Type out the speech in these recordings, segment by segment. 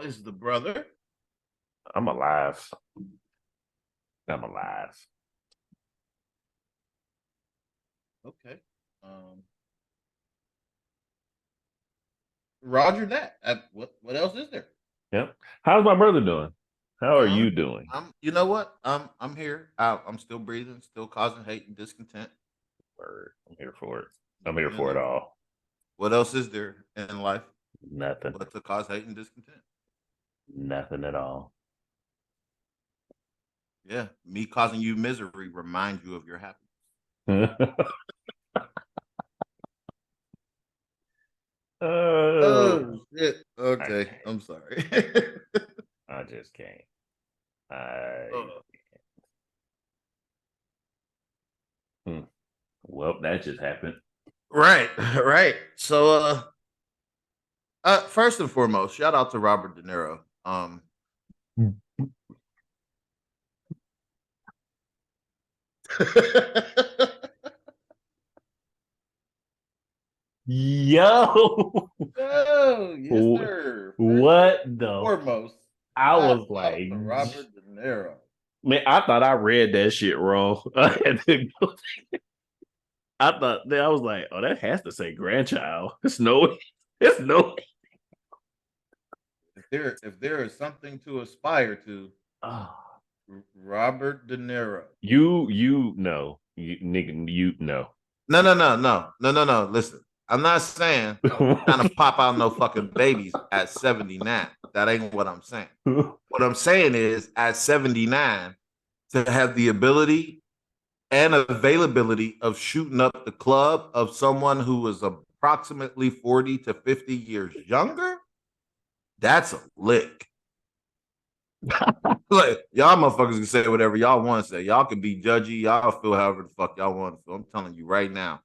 is the brother? I'm alive. I'm alive. Okay. Roger that. What else is there? Yep. How's my brother doing? How are you doing? You know what? I'm here. I'm still breathing, still causing hate and discontent. Word. I'm here for it. I'm here You for it know all. what else is there in life Nothing. but to cause hate and discontent? Nothing at all. Yeah, me causing you misery reminds you of your happiness. Oh, Oh shit. Okay, I'm sorry. I just can't. I Uh, well, that just happened. right, right. So first and foremost, shout out to Robert De Niro. Yo, Oh, yes, sir. First what and the? foremost, I shout was out like, to Robert De Niro. man, I thought I read that shit wrong. I had to go. I thought I was like, oh, that has to say grandchild. It's no. If there is something to aspire to, Oh, Robert De Niro. you know, you nigga, you know. No. Listen, I'm not saying trying to pop out no fucking babies at 79. That ain't what I'm saying. What I'm saying is at 79 to have the ability and availability of shooting up the club of someone who was approximately 40 to 50 years younger, that's a lick. Like, y'all motherfuckers can say whatever y'all want to say. Y'all can be judgy. Y'all feel however the fuck y'all want to feel. I'm telling you right now.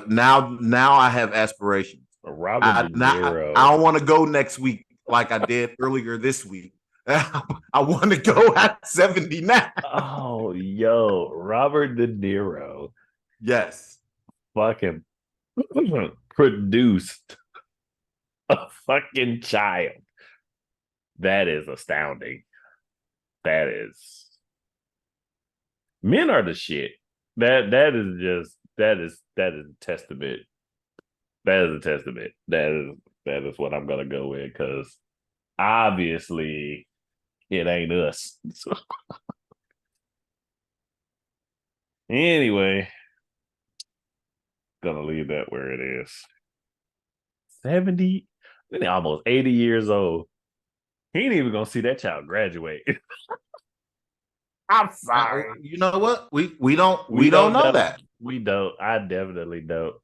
Now I have aspirations. Robert De I Niro. don't want to go next week like I did earlier this week. I want to go at 79. Oh, yo, Robert De Niro Yes. fucking produced a fucking child. That is astounding. That is men are the shit. That is a testament. That is a testament. That is what I'm gonna go with because obviously it ain't us. So, anyway, gonna leave that where it is. 70, almost 80 years old. He ain't even gonna see that child graduate. I'm sorry. You know what? We don't know know. that. We don't. I definitely don't.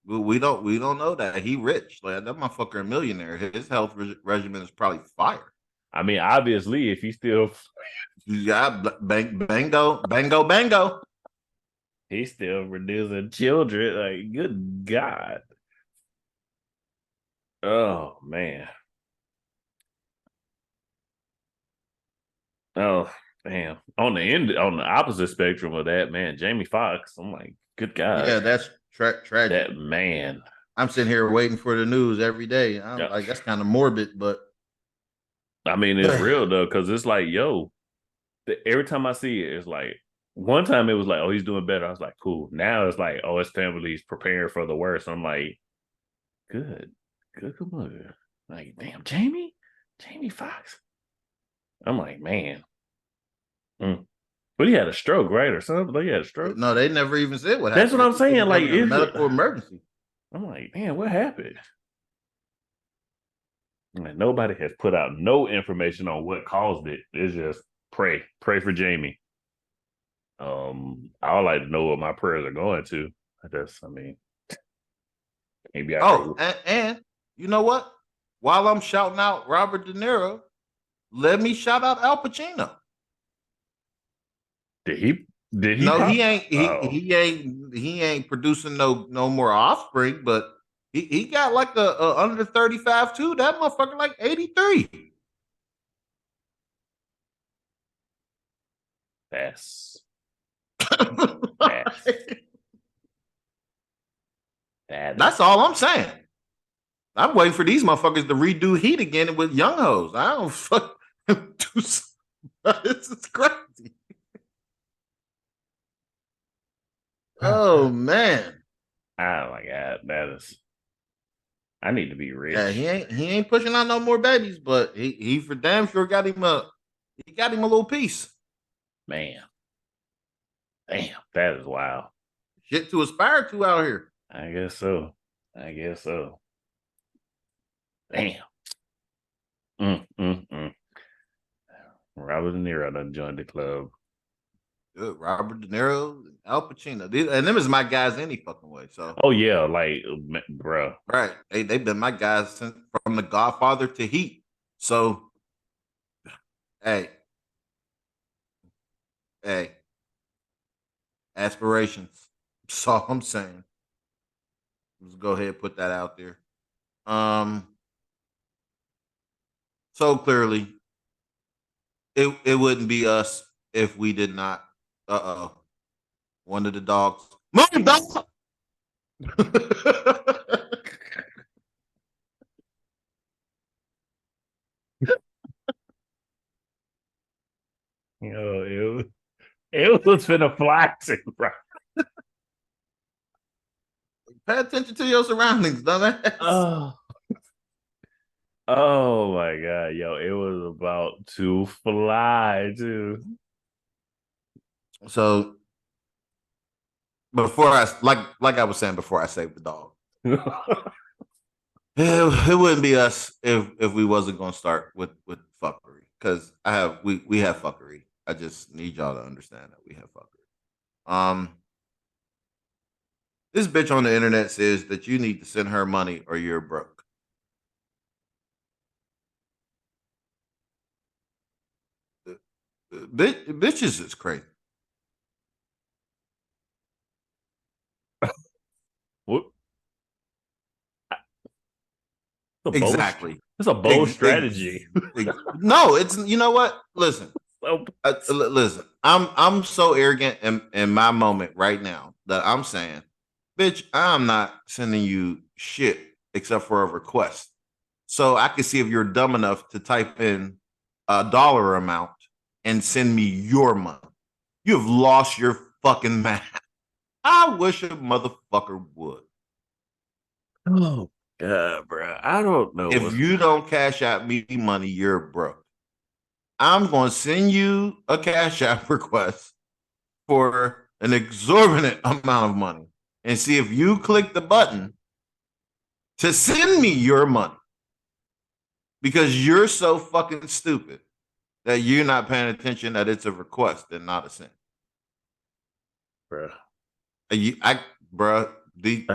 We don't know that he rich. Like that motherfucker a millionaire. His health regimen is probably fire. I mean, obviously, if he's still Yeah, bango. he's still producing children, like good God. Oh man. Oh damn. On the opposite spectrum of that, man, Jamie Foxx. I'm like, good God. Yeah, that's tragic. That man. I'm sitting here waiting for the news every day. I'm Yeah. like, that's kind of morbid, but I mean, it's real though, because it's like, yo, every time I see it, it's like one time it was like, oh, he's doing better. I was like, cool. Now it's like, oh, his family's preparing for the worst. I'm like, good, good mother. Like, damn, Jamie Foxx. I'm like, man. Mm. But he had a stroke, right, or something. Like he had a stroke. no, they never even said what That's happened. what They I'm just said saying. he was Like, having a medical emergency. I'm like, man, what happened? And nobody has put out no information on what caused it. It's just pray for Jamie. I would like to know what my prayers are going to. I mean, maybe I Oh, could. and you know what? While I'm shouting out Robert De Niro, let me shout out Al Pacino. Did he? Did he No, pop? he ain't. Oh, He ain't producing no more offspring. But he got like a under 35 too. That motherfucker like 83. that's that's that is That's all I'm saying. I'm waiting for these motherfuckers to redo Heat again with young hoes. I don't fuck. This is crazy. Oh man. Oh my god, that is. I need to be Yeah, rich, he ain't pushing out no more babies, but he for damn sure got him a little piece. man. Damn, that is wild. Shit to aspire to out here. I guess so. I guess so. Damn. Mm. Robert De Niro done joined the club. Good. Robert De Niro, Al Pacino, and them is my guys any fucking way. So, Oh yeah, like, bro. right, they've been my guys since from The Godfather to Heat. So, hey, hey, aspirations. That's all I'm saying. Let's go ahead and put that out there. So clearly, it wouldn't be us if we did not. One of the dogs. Move, dog. It was finna fly to, bro. Pay attention to your surroundings, dumbass. Oh my god, yo, it was about to fly too. So before I like I was saying before I saved the dog, it wouldn't be us if we wasn't gonna start with fuckery because we have fuckery. I just need y'all to understand that we have fuckery. This bitch on the internet says that you need to send her money or you're broke. Bitches is crazy. What? Exactly. It's a bold strategy. No, it's you know what? Listen, So, listen. I'm so arrogant in my moment right now that I'm saying, bitch, I'm not sending you shit except for a request. So I can see if you're dumb enough to type in a dollar amount and send me your money. You have lost your fucking mind. I wish a motherfucker would. oh god, bro. I don't know If what's you don't cash out me money, you're broke. I'm going to send you a cash app request for an exorbitant amount of money and see if you click the button to send me your money because you're so fucking stupid that you're not paying attention that it's a request and not a send. bro. Bruh, these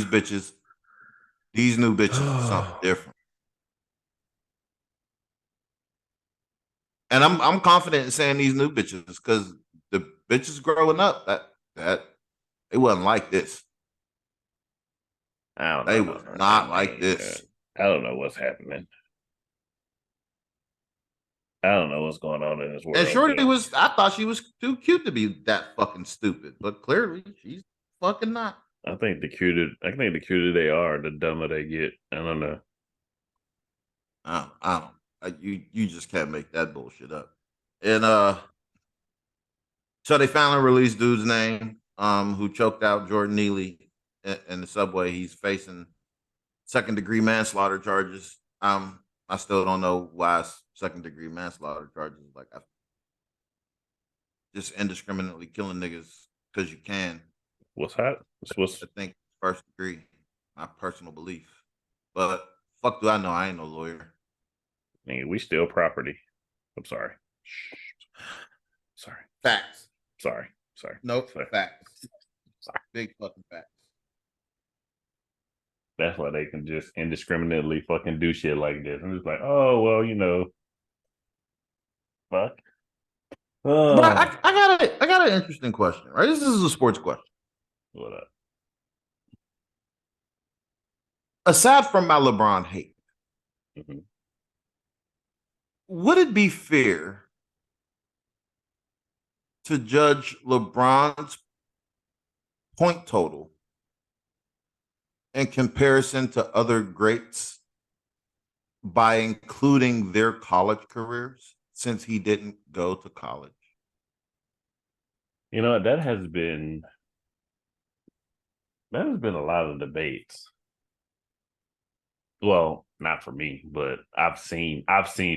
bitches, these new bitches are something different. And I'm confident in saying these new bitches because the bitches growing up that it wasn't like this. I don't know. They was not like this. I don't know what's happening. I don't know what's going on in this world. And Shorty I thought she was too cute to be that fucking stupid, but clearly she's fucking not. I think the cuter they are, the dumber they get. I don't know. I don't. You just can't make that bullshit up. And so they finally released dude's name, who choked out Jordan Neely in the subway. He's facing second-degree manslaughter charges. I still don't know why second-degree manslaughter charges. Like I just indiscriminately killing niggas because you can. What's hot? I think first degree, my personal belief. But fuck do I know? I ain't no lawyer. Nigga, we steal property. I'm sorry. Sorry. Facts. Sorry. Nope. Sorry. Facts. Sorry. Big fucking facts. That's why they can just indiscriminately fucking do shit like this. I'm just like, oh well, fuck. But I got an interesting question, right? This is a sports question. What up? Aside from my LeBron hate, would it be fair to judge LeBron's point total in comparison to other greats by including their college careers since he didn't go to college? You know, that has been a lot of debates. Well, not for me, but I've seen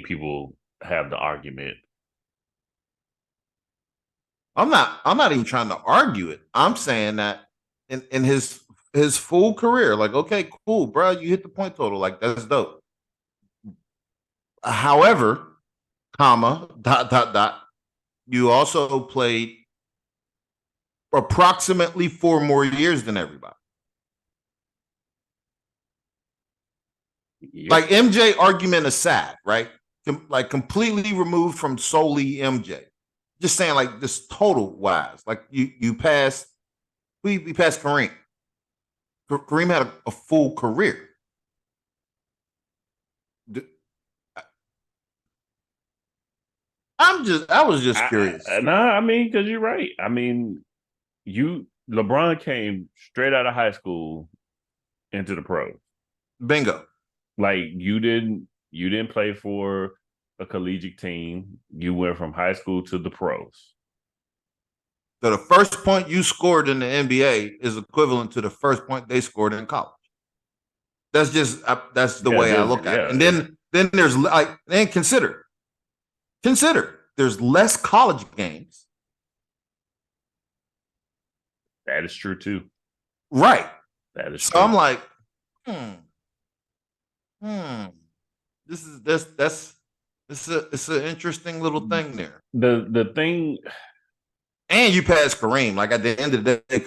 people have the argument. I'm not even trying to argue it. I'm saying that in his full career, like, okay, cool, bro, you hit the point total, like that's dope. However, comma, dot, dot, dot, you also played approximately 4 more years than everybody. Yep. Like MJ argument aside, right? Like completely removed from solely MJ. Just saying, like this total wise, like you passed, we passed Kareem. Kareem had a full career. I was just curious. I mean, because you're right. I mean, LeBron came straight out of high school into the pros. Bingo. Like you didn't play for a collegiate team. You went from high school to the pros. So the first point you scored in the NBA is equivalent to the first point they scored in college. That's just that's the way I look at it. And then there's like, and consider there's less college games. That is true too. Right. That is so true. I'm like, it's an interesting little thing there. The thing, and you pass Kareem. Like at the end of the day,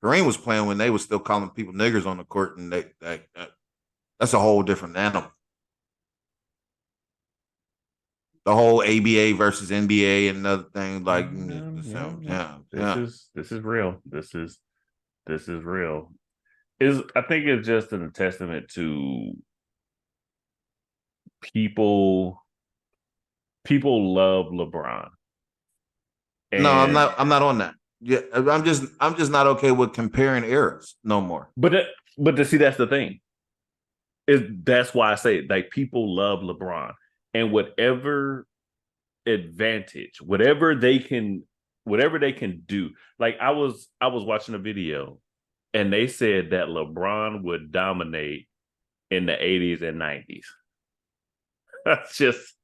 Kareem was playing when they was still calling people niggers on the court, and that's a whole different animal. The whole ABA versus NBA and another thing, like this is real. This is real. I think it's just a testament to people love LeBron. No, I'm not on that. Yeah, I'm just not okay with comparing eras no more. But to see, that's the thing. That's why I say it, like people love LeBron, and whatever advantage, whatever they can do. Like I was watching a video, and they said that LeBron would dominate in the 80s and 90s.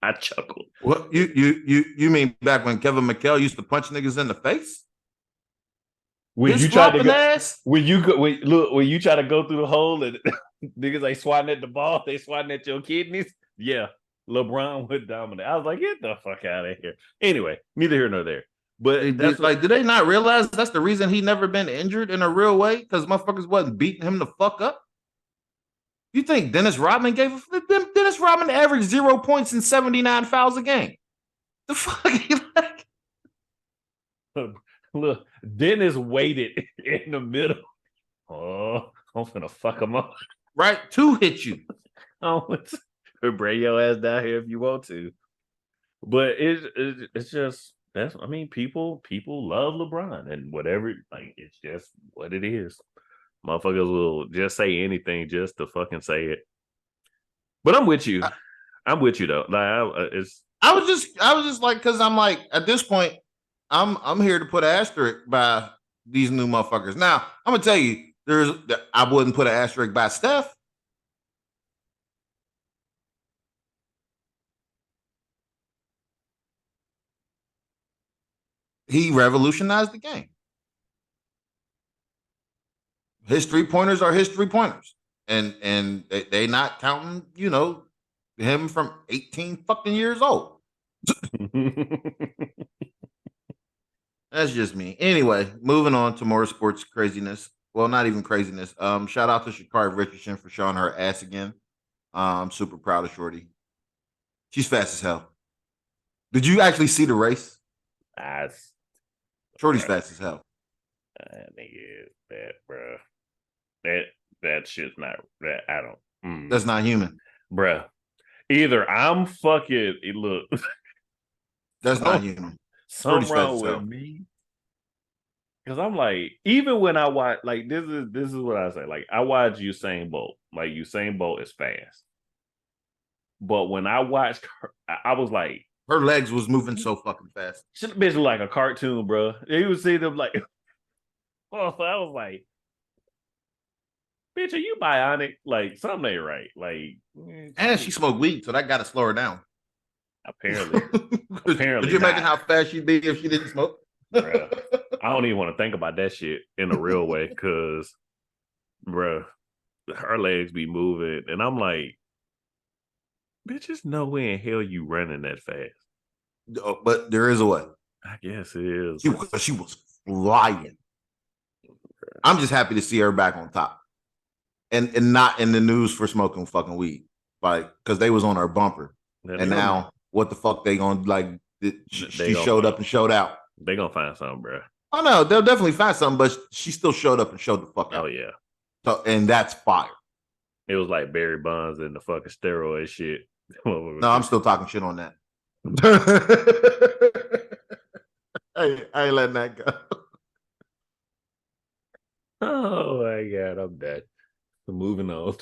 I chuckled. What you mean back when Kevin McHale used to punch niggas in the face? When you try to go, when you try to go through the hole and niggas ain't swatting at the ball, they swatting at your kidneys. Yeah, LeBron would dominate. I was like, get the fuck out of here. Anyway, neither here nor there. But that's like, did they not realize that's the reason he never been injured in a real way? Because motherfuckers wasn't beating him the fuck up. You think Dennis Rodman Dennis Rodman averaged 0 points and 79 fouls a game? The fuck? Look, Dennis waited in the middle. Oh, I'm gonna fuck him up. Right, to hit you. Oh, bring your ass down here if you want to. But it's just I mean, people love LeBron and whatever. Like it's just what it is. Motherfuckers will just say anything just to fucking say it. But I'm with you. I'm with you though. Like I was just like, because I'm like, at this point, I'm here to put an asterisk by these new motherfuckers. Now I'm gonna tell you, I wouldn't put an asterisk by Steph. He revolutionized the game. His 3-pointers are his 3-pointers, and they not counting, him from 18 fucking years old. That's just me. Anyway, moving on to more sports craziness. Well, not even craziness. Shout out to Sha'Carri Richardson for showing her ass again. I'm super proud of Shorty. She's fast as hell. Did you actually see the race? Shorty's fast as hell. Nigga, that bro. That shit's not that. I don't. That's not human, bruh. Either I'm fucking look. That's not human. Something wrong with me, Because I'm like, even when I watch, like this is what I say. Like I watch Usain Bolt. Like Usain Bolt is fast. But when I watched her, I was like, her legs was moving so fucking fast. she bitch like a cartoon, bro. You would see them like, oh, I was like, bitch, are you bionic? Like something ain't right. Like, And she smoked weed, so that got to slow her down. apparently, Could apparently you imagine not, how fast she'd be if she didn't smoke? bro. I don't even want to think about that shit in a real way, because, bro, her legs be moving, and I'm like, bitch, there's no way in hell you running that fast. But there is a way. I guess it is. She was flying. I'm just happy to see her back on top, and not in the news for smoking fucking weed, like because they was on her bumper, and now what the fuck they gonna like? She showed up and showed out. They gonna find something, bro. Oh no, they'll definitely find something, but she still showed up and showed the fuck out. Oh yeah. So and that's fire. It was like Barry Bonds and the fucking steroid shit. No, I'm still talking shit on that. I ain't letting that go. Oh my god, I'm dead. Moving on.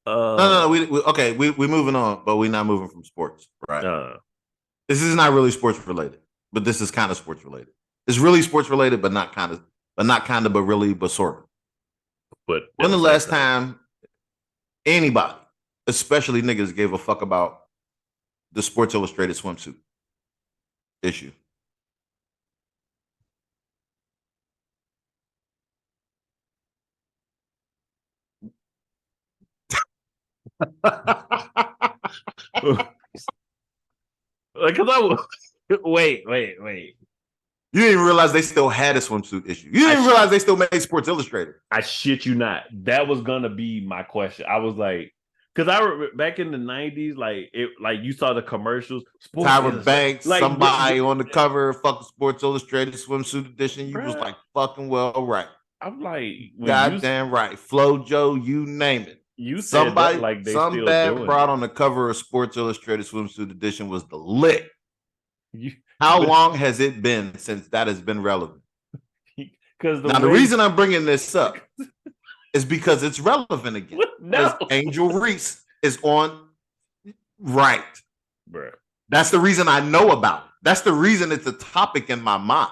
No. We moving on, but we're not moving from sports, right? uh, This is not really sports related, but this is kind of sports related. It's really sports related, but not kind of, but really, but sort of. but When the last time anybody, especially niggas, gave a fuck about the Sports Illustrated swimsuit issue? because I was wait. You didn't even realize they still had a swimsuit issue. You didn't even realize they still made Sports Illustrated. I shit you not. That was gonna be my question. I was like, because I remember back in the '90s, like you saw the commercials. Tyra Banks, like, somebody on the cover of fucking Sports Illustrated swimsuit edition. You was like fucking well right. I'm like, goddamn right. FloJo, you name it. You somebody said that like they some still bad doing broad it. On the cover of Sports Illustrated swimsuit edition was the lick. How long has it been since that has been relevant? Because the reason I'm bringing this up is because it's relevant again. Because Angel Reese is on right. Bruh. That's the reason I know about it. That's the reason it's a topic in my mind.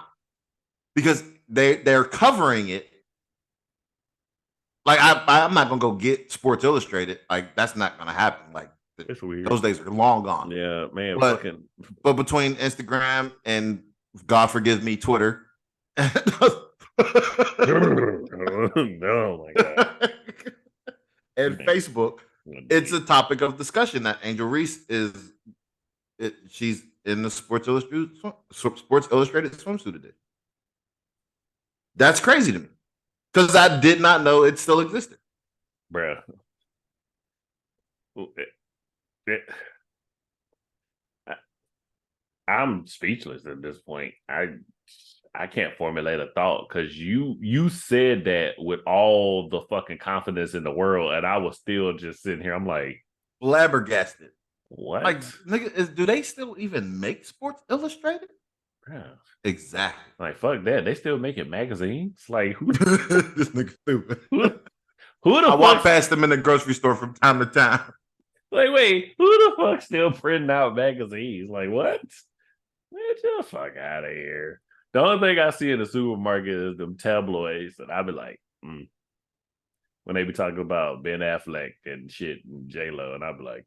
Because they're covering it. Like I'm not gonna go get Sports Illustrated. Like that's not gonna happen. Like it's weird. Those days are long gone. Yeah, man. But between Instagram and God forgive me, Twitter. Oh my god. And Facebook, it's a topic of discussion that Angel Reese she's in the Sports Illustrated swimsuit edition. That's crazy to me. Because I did not know it still existed. Bruh. I'm speechless at this point. I can't formulate a thought because you said that with all the fucking confidence in the world, and I was still just sitting here. I'm like flabbergasted. What? Like, nigga, do they still even make Sports Illustrated? Yeah, exactly. Like, fuck that. They still making magazines. Like, who? This nigga stupid. Who the I walk past them in the grocery store from time to time. Like, wait, who the fuck still printing out magazines? Like, what? Man, get the fuck out of here. The only thing I see in the supermarket is them tabloids, and I be like, when they be talking about Ben Affleck and shit and J-Lo, and I be like,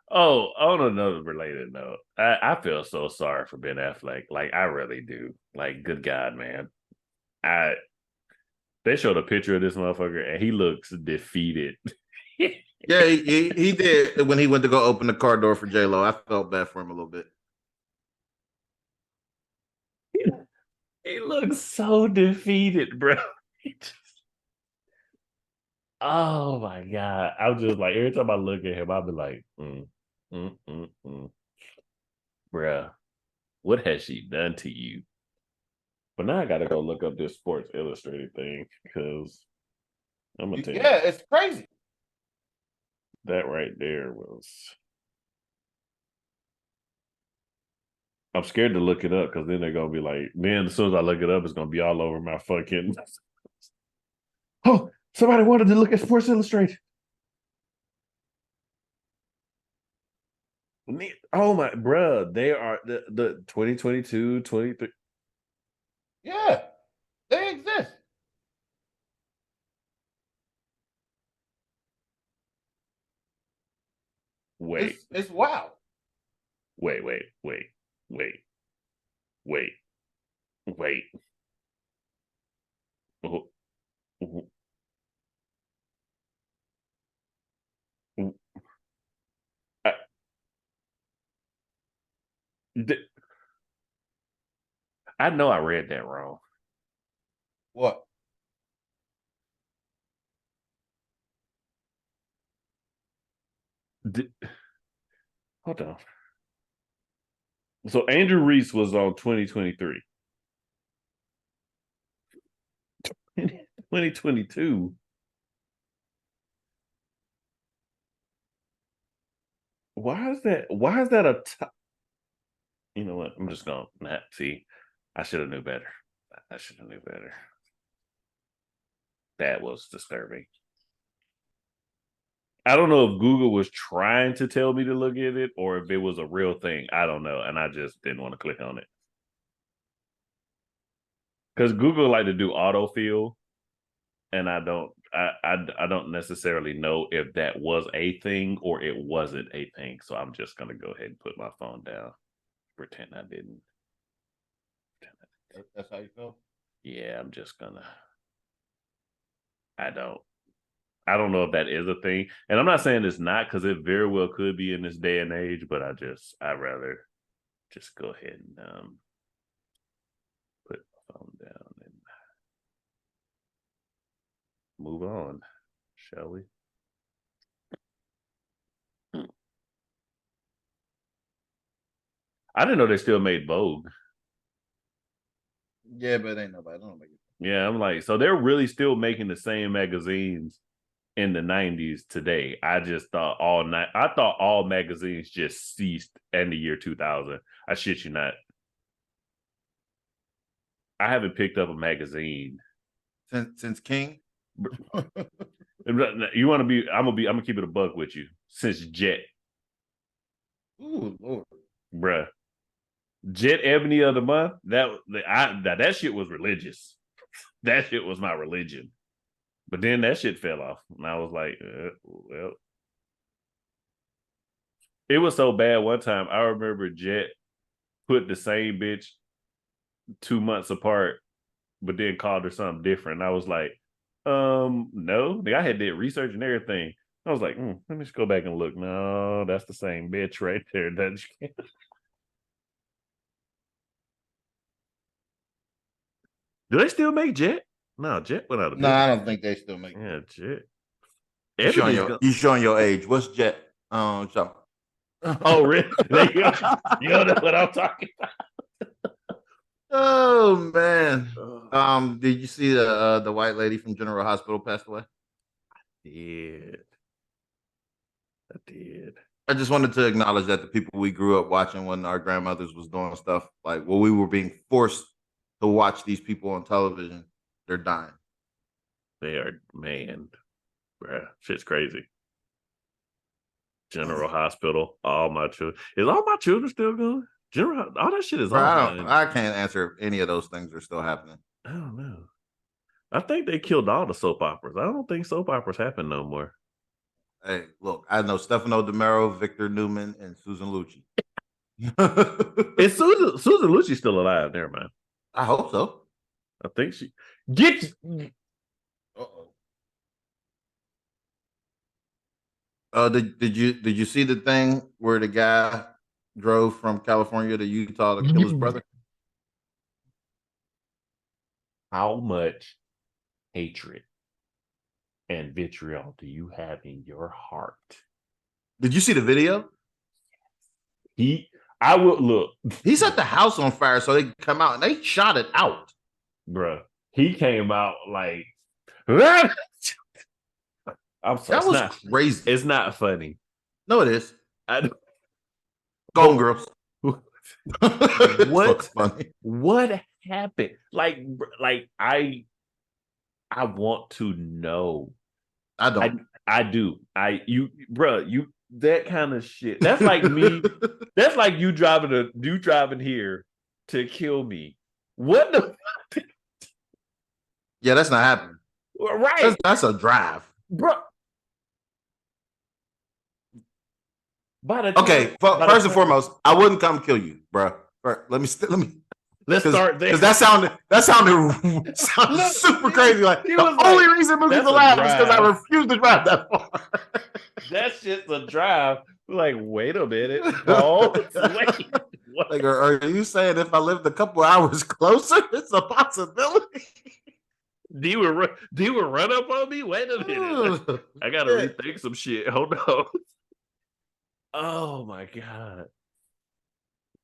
oh, on another related note, I feel so sorry for Ben Affleck. Like, I really do. Like, good God, man. They showed a picture of this motherfucker, and he looks defeated. Yeah, he did when he went to go open the car door for J-Lo. I felt bad for him a little bit. He looks so defeated, bro. Oh my god! I was just like, every time I look at him, I'll be like, bruh, what has she done to you? But now I gotta go look up this Sports Illustrated thing because I'm gonna tell you. Yeah, it's crazy. That right there was I'm scared to look it up because then they're gonna be like, then as soon as I look it up, it's gonna be all over my fucking. Oh, somebody wanted to look at Sports Illustrated. Oh my bruh, they are the 2022, 23. Yeah, they exist. Wait, It's wild. wait, wait, wait, wait, wait, wait. Oh, oh, oh. I, I know I read that wrong. What? Hold on. So Andrew Reese was on 2023. 2022. Why is that? Why is that a top? You know what? I'm just gonna not see. I should have knew better. I should have knew better. That was disturbing. I don't know if Google was trying to tell me to look at it or if it was a real thing. I don't know, and I just didn't want to click on it because Google like to do autofill, and I don't. I don't necessarily know if that was a thing or it wasn't a thing. So I'm just gonna go ahead and put my phone down. Pretend I didn't. That's how you feel? Yeah, I'm just gonna. I don't know if that is a thing. And I'm not saying it's not because it very well could be in this day and age, but I'd rather just go ahead and put my phone down and move on, shall we? I didn't know they still made Vogue. Yeah, but ain't nobody. Don't make it. Yeah, I'm like, so they're really still making the same magazines in the 90s today. I just thought all magazines just ceased in the year 2000. I shit you not. I haven't picked up a magazine Since King. You want to be? I'm gonna keep it a buck with you. Since Jet, Ooh, Lord. bruh, Jet Ebony of the Month. That shit was religious. That shit was my religion. But then that shit fell off, and I was like, well, it was so bad. One time, I remember Jet put the same bitch 2 months apart, but then called her something different. And I was like, no. I had did research and everything. I was like, let me just go back and look. No, that's the same bitch right there. Do they still make Jet? No, Jet went out of No, business. I don't think they still make. Yeah, Jet. You showing your age. What's Jet? So. Oh, really? You know what I'm talking about. Oh man. Did you see the white lady from General Hospital passed away? I did. I just wanted to acknowledge that the people we grew up watching when our grandmothers was doing stuff like we were being forced to watch these people on television, they're dying. They are, man, bruh, shit's crazy. General Hospital, all my children. Is all my children still going? General, all that shit is Bro, off. I can't answer if any of those things are still happening. I don't know. I think they killed all the soap operas. I don't think soap operas happen no more. Hey, look, I know Stefano DeMero, Victor Newman, and Susan Lucci. Is Susan Lucci still alive? Never mind. I hope so. I think she get. Uh-oh. Did you see the thing where the guy drove from California to Utah to kill his brother? How much hatred and vitriol do you have in your heart? Did you see the video? I will look. He set the house on fire so they could come out, and they shot it out. Bruh, he came out like I'm sorry. That was crazy. It's not funny. No, it is. Go on, girls. What? Funny. What happened? Like I want to know. I don't. I do. You that kind of shit. That's like me. That's like you driving here to kill me. What the Yeah, that's not happening. right, That's a drive. bro? By the Okay, time, by the first and time, foremost, I wouldn't come kill you, bro. Let me let's start there. because that sounded Look, super crazy. Like he the was only like, reason Mookie's "That's a alive is because I drive. refused to drive that far. That's just a drive." Like, wait a minute, Paul. Wait, what? Like, are you saying if I lived a couple hours closer, it's a possibility? D would run up on me. Wait a minute, I gotta rethink some shit. Hold on. Oh my god,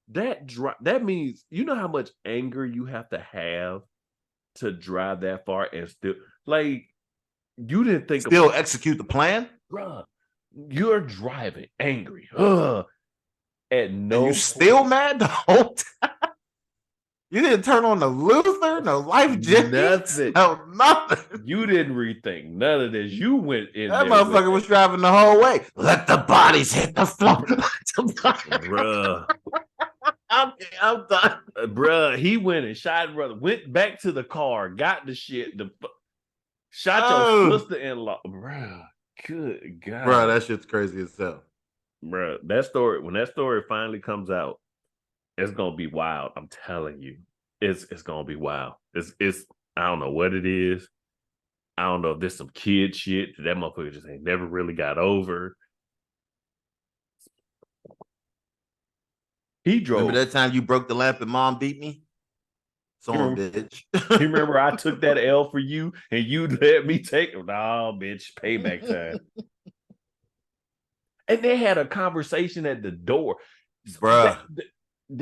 that means you know how much anger you have to drive that far and still like you didn't think Still about, execute the plan, bruh. You're driving angry, at and you no still point, mad the whole time. You didn't turn on the Luther, no life jackets, nothing. no nothing. You didn't rethink none of this. You went in That there with motherfucker was it, driving the whole way. Let the bodies hit the floor. bruh. I'm done. Bruh, he went and shot brother. Went back to the car, got the shit. Shot your Oh, sister-in-law, bruh. Good bro, God, that shit's crazy as hell. bruh. That story, when that story finally comes out, it's gonna be wild. I'm telling you, it's gonna be wild. It's I don't know what it is. I don't know if there's some kid shit that motherfucker just ain't never really got over. He Remember drove. that time you broke the lamp and mom beat me? You Son of remember, a bitch. you remember I took that L for you and you let me take it. Nah, bitch, payback time. And they had a conversation at the door. Bruh,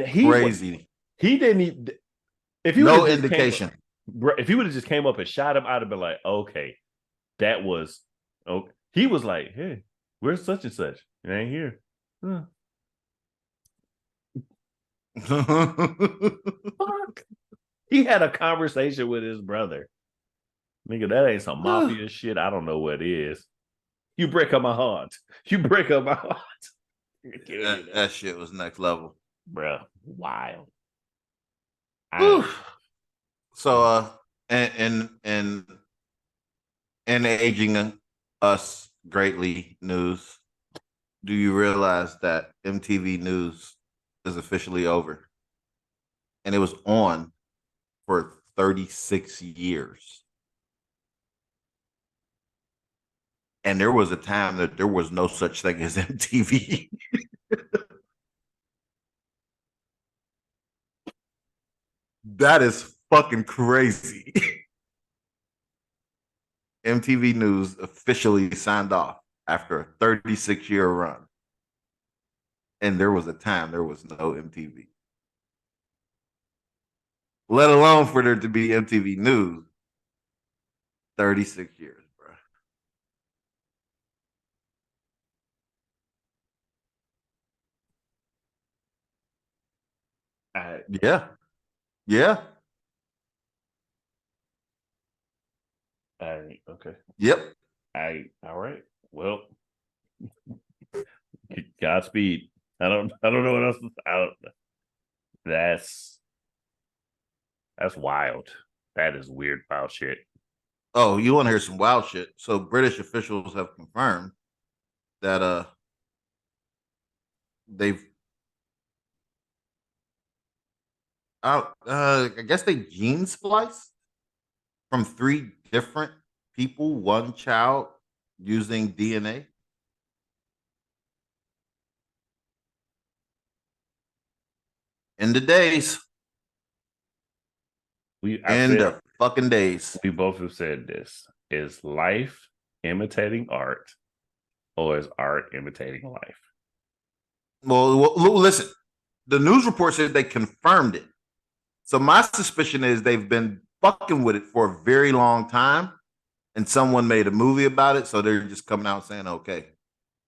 He was crazy. he didn't even if he would No have just came indication. if he would have just came up and shot him, I'd have been like, okay, that was okay. He was like, hey, where's such and such? It ain't here. Huh. Fuck. He had a conversation with his brother. Nigga, that ain't some mafia shit. I don't know what it is. You break up my heart. You break up my heart. that shit was next level. Bruh, wild. So and aging us greatly news. Do you realize that MTV News is officially over? And it was on for 36 years. And there was a time that there was no such thing as MTV. That is fucking crazy. MTV News officially signed off after a 36-year run. And there was a time there was no MTV. Let alone for there to be MTV News. 36 years, bro. Yeah. Yeah. Okay. Yep. All right. Well, Godspeed. I don't know what else. That's that's wild. That is weird wild shit. Oh, you want to hear some wild shit? So British officials have confirmed that they've I guess they gene spliced from three different people, one child using DNA. In the days. I In said the fucking days. we both have said this. Is life imitating art or is art imitating life? Well, listen. The news report said they confirmed it. So my suspicion is they've been fucking with it for a very long time, and someone made a movie about it, so they're just coming out saying, "Okay,"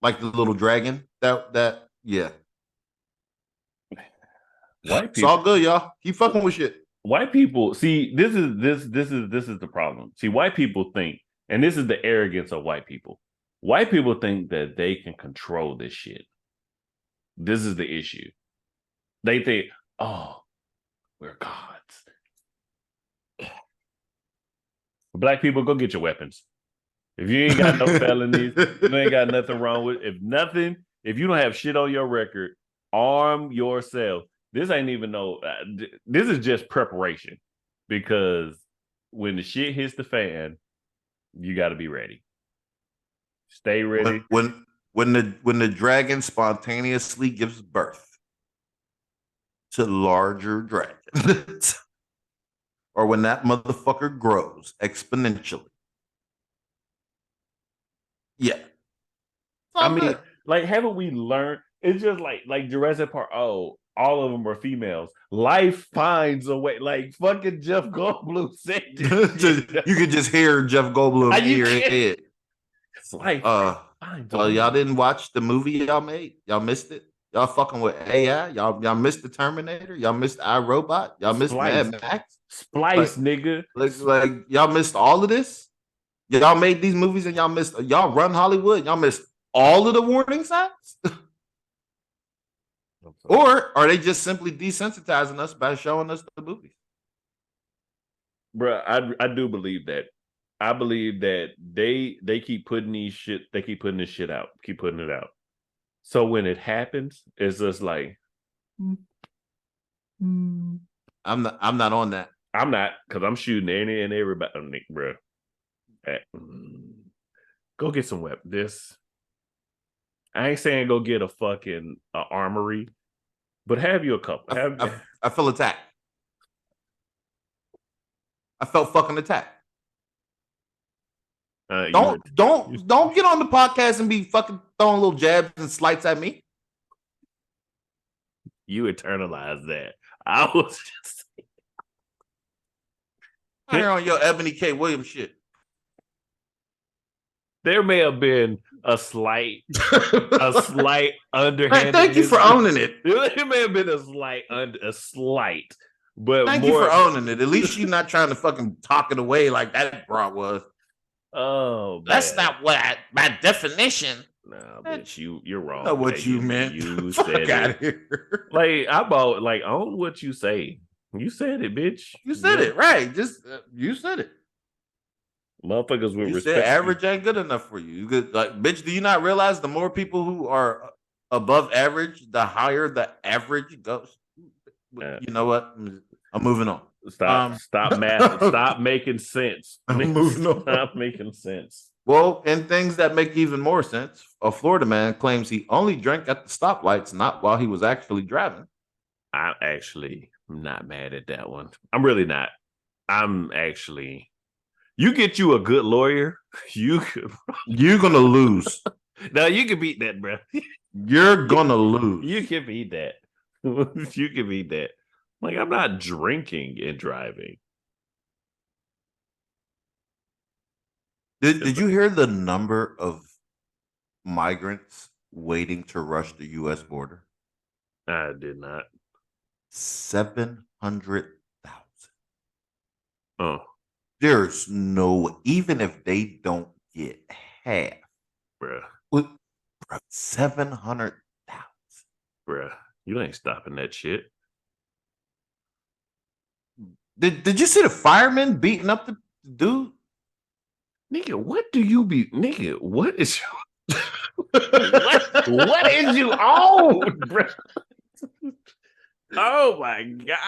like the little dragon. That yeah. White It's all people, good, y'all. Keep fucking with shit. white people. See, this is the problem. See, white people think, and this is the arrogance of white people. White people think that they can control this shit. This is the issue. They think, oh, we're gods. Black people, go get your weapons. If you ain't got no felonies, you ain't got nothing wrong with. If you don't have shit on your record, arm yourself. This ain't even no. This is just preparation, because when the shit hits the fan, you got to be ready. Stay ready. When the dragon spontaneously gives birth to larger dragons, or when that motherfucker grows exponentially. Yeah. I mean, like, haven't we learned? It's just like Jurassic Park. Oh, all of them are females. Life finds a way. Like fucking Jeff Goldblum said, you could just hear Jeff Goldblum in your head. It's life finds a well, way. y'all didn't watch the movie y'all made. Y'all missed it. Y'all fucking with AI. Y'all missed the Terminator. Y'all missed iRobot. Y'all missed Mad Max. Splice, nigga. Like y'all missed all of this. Y'all made these movies and y'all run Hollywood. Y'all missed all of the warning signs. Or are they just simply desensitizing us by showing us the movies? Bro, I do believe that. I believe that they keep putting this shit out, keep putting it out. So when it happens, it's just like, I'm not on that. I'm not, because I'm shooting any and everybody, bro. Go get some weapons. I ain't saying go get a fucking armory, but have you a couple. I feel attacked. I felt fucking attacked. Don't get on the podcast and be fucking throwing little jabs and slights at me. You internalize that. I was just here on your Ebony K. Williams shit. There may have been a slight underhanded. Thank you for owning it. There may have been a slight, but thank you for owning it. At least you're not trying to fucking talk it away like that broad was. Oh, that's not what by definition. No, bitch, you're wrong. Know what you meant. You said it. Here. Like own what you say. You said it, bitch. You said it right. Just you said it. Motherfuckers will respect. Said average ain't good enough for you. You could, like, bitch. Do you not realize the more people who are above average, the higher the average goes? You know what? I'm moving on. Stop math. Stop making sense. I'm moving on. Stop making sense. Well, and things that make even more sense. A Florida man claims he only drank at the stoplights, not while he was actually driving. I'm actually not mad at that one. I'm really not. I'm actually. You get you a good lawyer, you're gonna lose. No, you can beat that, bro. You're gonna lose. You can beat that. You can beat that. Like, I'm not drinking and driving. Did you hear the number of migrants waiting to rush the U.S. border? I did not. 700,000. Oh. There's no, even if they don't get half, bruh. 700,000. Bruh, you ain't stopping that shit. Did you see the firemen beating up the dude? Nigga, what do you be? Nigga, what is your, what is you on, bro? Oh my god.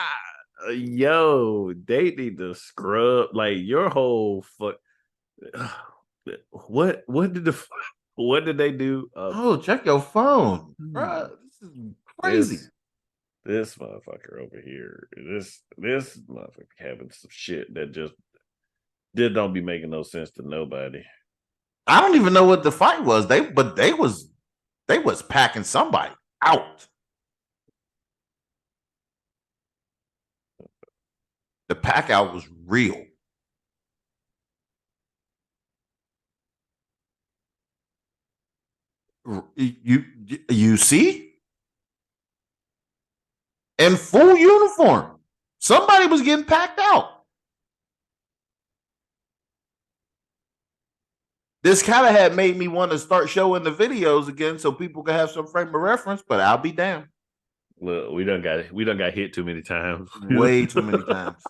Yo, they need to scrub like your whole fuck. What did they do? Check your phone, bro. This is crazy. This motherfucker over here. This motherfucker having some shit that just don't be making no sense to nobody. I don't even know what the fight was. They was packing somebody out. The pack out was real. You see? in full uniform. Somebody was getting packed out. This kind of had made me want to start showing the videos again so people can have some frame of reference, but I'll be damned. Look, we done got hit too many times. Way too many times.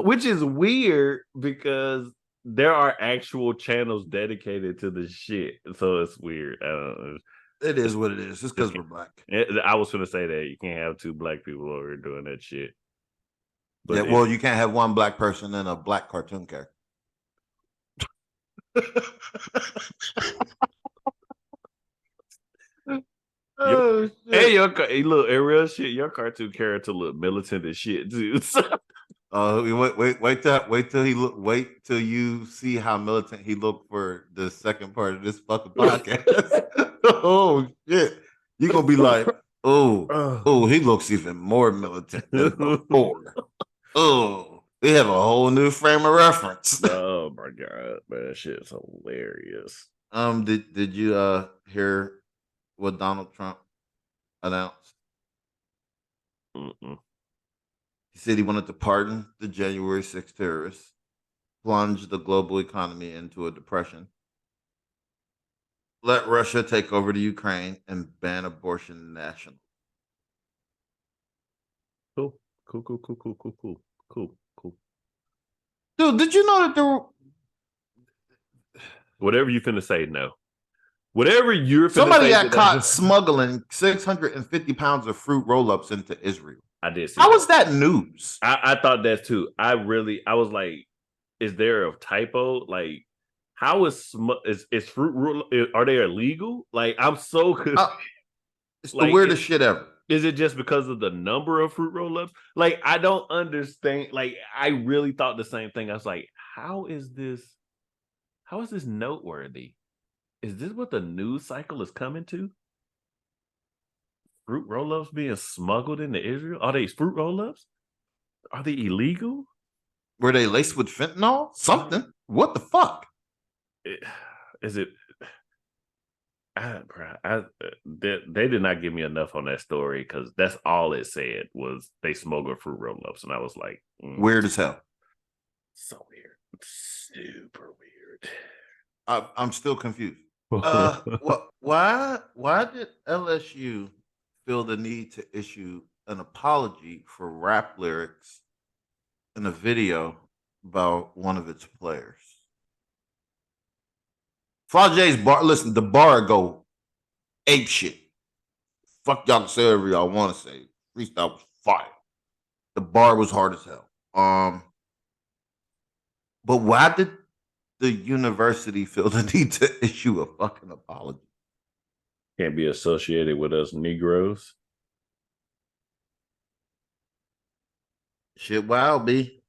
Which is weird because there are actual channels dedicated to the shit. So it's weird. It is what it is. It's because we're black. I was going to say that you can't have two black people over here doing that shit. But yeah, well, you can't have one black person and a black cartoon character. Oh, hey, look, in real shit, your cartoon character look militant as shit, dude. Wait till you see how militant he looked for the second part of this fucking podcast. Oh shit. You're gonna be like, oh, he looks even more militant than before. Oh, we have a whole new frame of reference. Oh my god, man, that shit's hilarious. Did you hear what Donald Trump announced? Mm-mm. He said he wanted to pardon the January 6th terrorists, plunge the global economy into a depression, let Russia take over the Ukraine, and ban abortion nationally. Cool. Dude, did you know that there were... Whatever you finna say, no. Whatever you're finna Somebody say, got caught smuggling 650 pounds of fruit roll-ups into Israel. I did see How that. was that news? I thought that too. I was like, is there a typo? Like, how is fruit roll? Are they illegal? Like, I'm so confused. It's like, the weirdest shit ever. Is it just because of the number of fruit roll-ups? Like, I don't understand. Like, I really thought the same thing. I was like, how is this noteworthy? Is this what the news cycle is coming to? Fruit roll-ups being smuggled into Israel? Are they fruit roll-ups? Are they illegal? Were they laced with fentanyl? Something. What the fuck? Is it? They did not give me enough on that story because that's all it said was they smuggled fruit roll-ups, and I was like, weird as hell. So weird, super weird. I'm still confused. Why did LSU feel the need to issue an apology for rap lyrics in a video about one of its players? Flage's bar, listen, the bar go ape shit. Fuck y'all can say whatever y'all want to say. Freestyle was fire. The bar was hard as hell. But why did the university feel the need to issue a fucking apology? Can't be associated with us Negroes. Shit wild, B.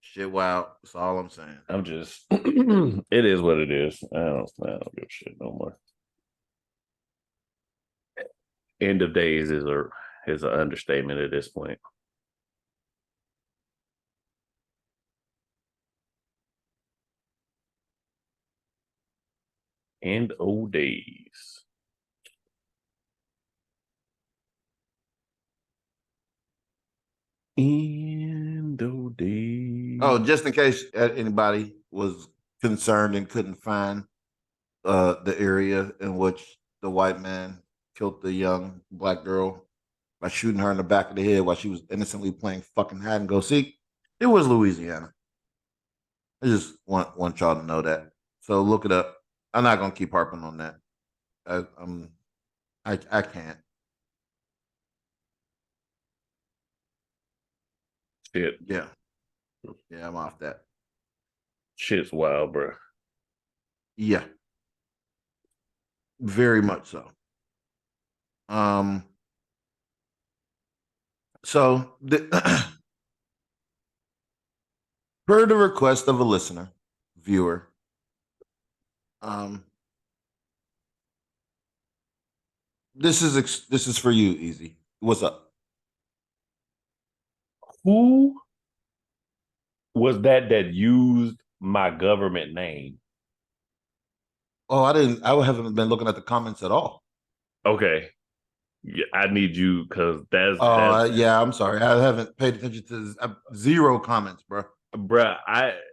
Shit wild. That's all I'm saying. I'm just it is what it is. I don't give a shit no more. End of days is an understatement at this point. End of days. End of days. Oh, just in case anybody was concerned and couldn't find the area in which the white man killed the young black girl by shooting her in the back of the head while she was innocently playing fucking hide and go seek, it was Louisiana. I just want y'all to know that. So look it up. I'm not gonna keep harping on that. I can't. Shit. Yeah, I'm off that. Shit's wild, bro. Yeah, very much so. So per the request of a listener, viewer, this is for you, Easy. What's up? Who was that used my government name? Oh, I haven't been looking at the comments at all. Okay. Yeah, I need you because that's yeah, I'm sorry. I haven't paid attention to zero comments, bro. bruh.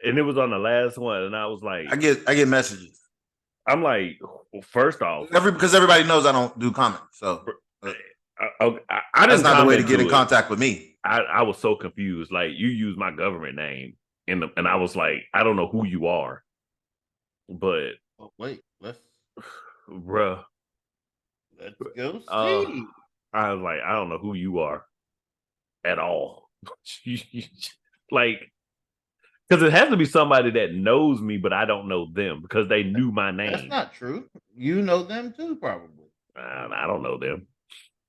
And it was on the last one, and I was like, I get messages. I'm like, first off, because everybody knows I don't do comments, so I that's didn't not the way to comment get in to it. contact with me. I was so confused. Like you use my government name and I was like, I don't know who you are, but wait, let's bruh, go see. I was like, I don't know who you are at all. Like, because it has to be somebody that knows me, but I don't know them because they knew my name. That's not true. You know them too, probably. I don't know them.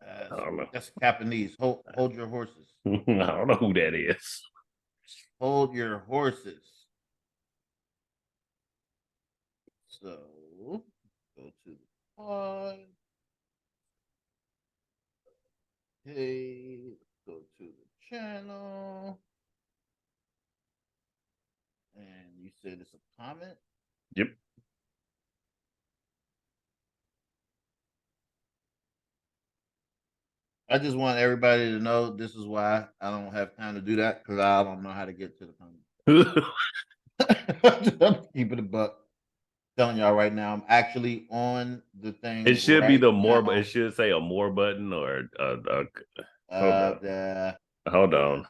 I don't know. That's Japanese. Hold your horses. I don't know who that is. Hold your horses. So go to the pod. Hey, go to the channel. And you said it's a comment? Yep. I just want everybody to know this is why I don't have time to do that because I don't know how to get to the comments. I'm keeping it buck. Telling y'all right now, I'm actually on the thing. It should be the more, now. but it should say a more button or hold on.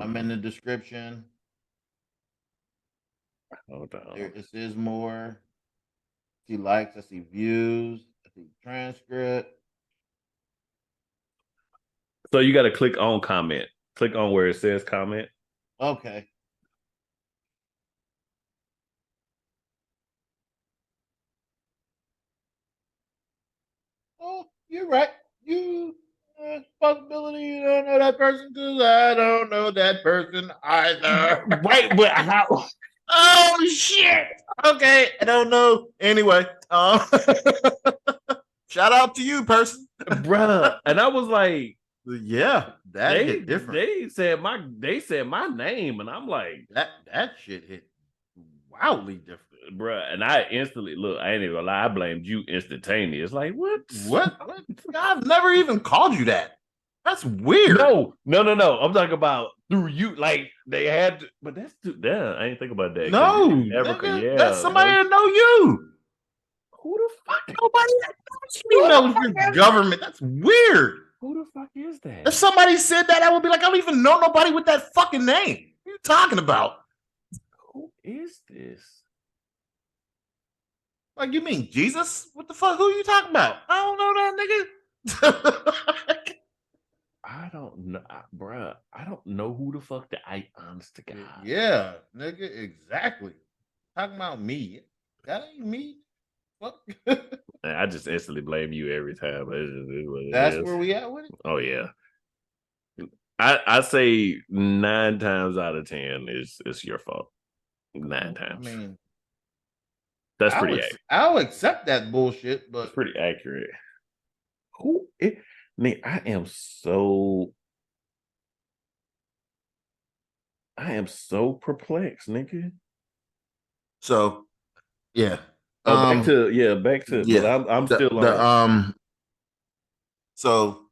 I'm in the description. Hold on. It says more. I see likes. I see views. I see transcript. So you got to click on comment. Click on where it says comment. Okay. Oh, you're right. You possibility you don't know that person because I don't know that person either. Right, but how? Oh shit. Okay, I don't know. Anyway, shout out to you, person, bruh. And I was like, yeah, that hit different. They said my name, and I'm like, that shit hit wildly different, bruh. And I instantly look. I ain't even gonna lie. I blamed you instantaneous. Like what? What? I've never even called you that. That's weird. No. I'm talking about through you. Like they had, but that's too. Yeah, I ain't think about that. No, yeah, that's somebody that know you. Who the fuck? Nobody knows your government. That's weird. Who the fuck is that? If somebody said that, I would be like, I don't even know nobody with that fucking name. What are you talking about? Who is this? Like, you mean Jesus? What the fuck? Who are you talking about? I don't know that nigga. I don't know, bruh. I don't know who the fuck that honest to God. Yeah, nigga, exactly. Talking about me. That ain't me. Fuck. I just instantly blame you every time. That's where we at with it? Oh, yeah. I say 9 times out of 10 it's your fault. 9 times. I mean, that's pretty accurate. I'll accept that bullshit, but it's pretty accurate. I am so perplexed, nigga. So, yeah. Back to but I'm still learning. So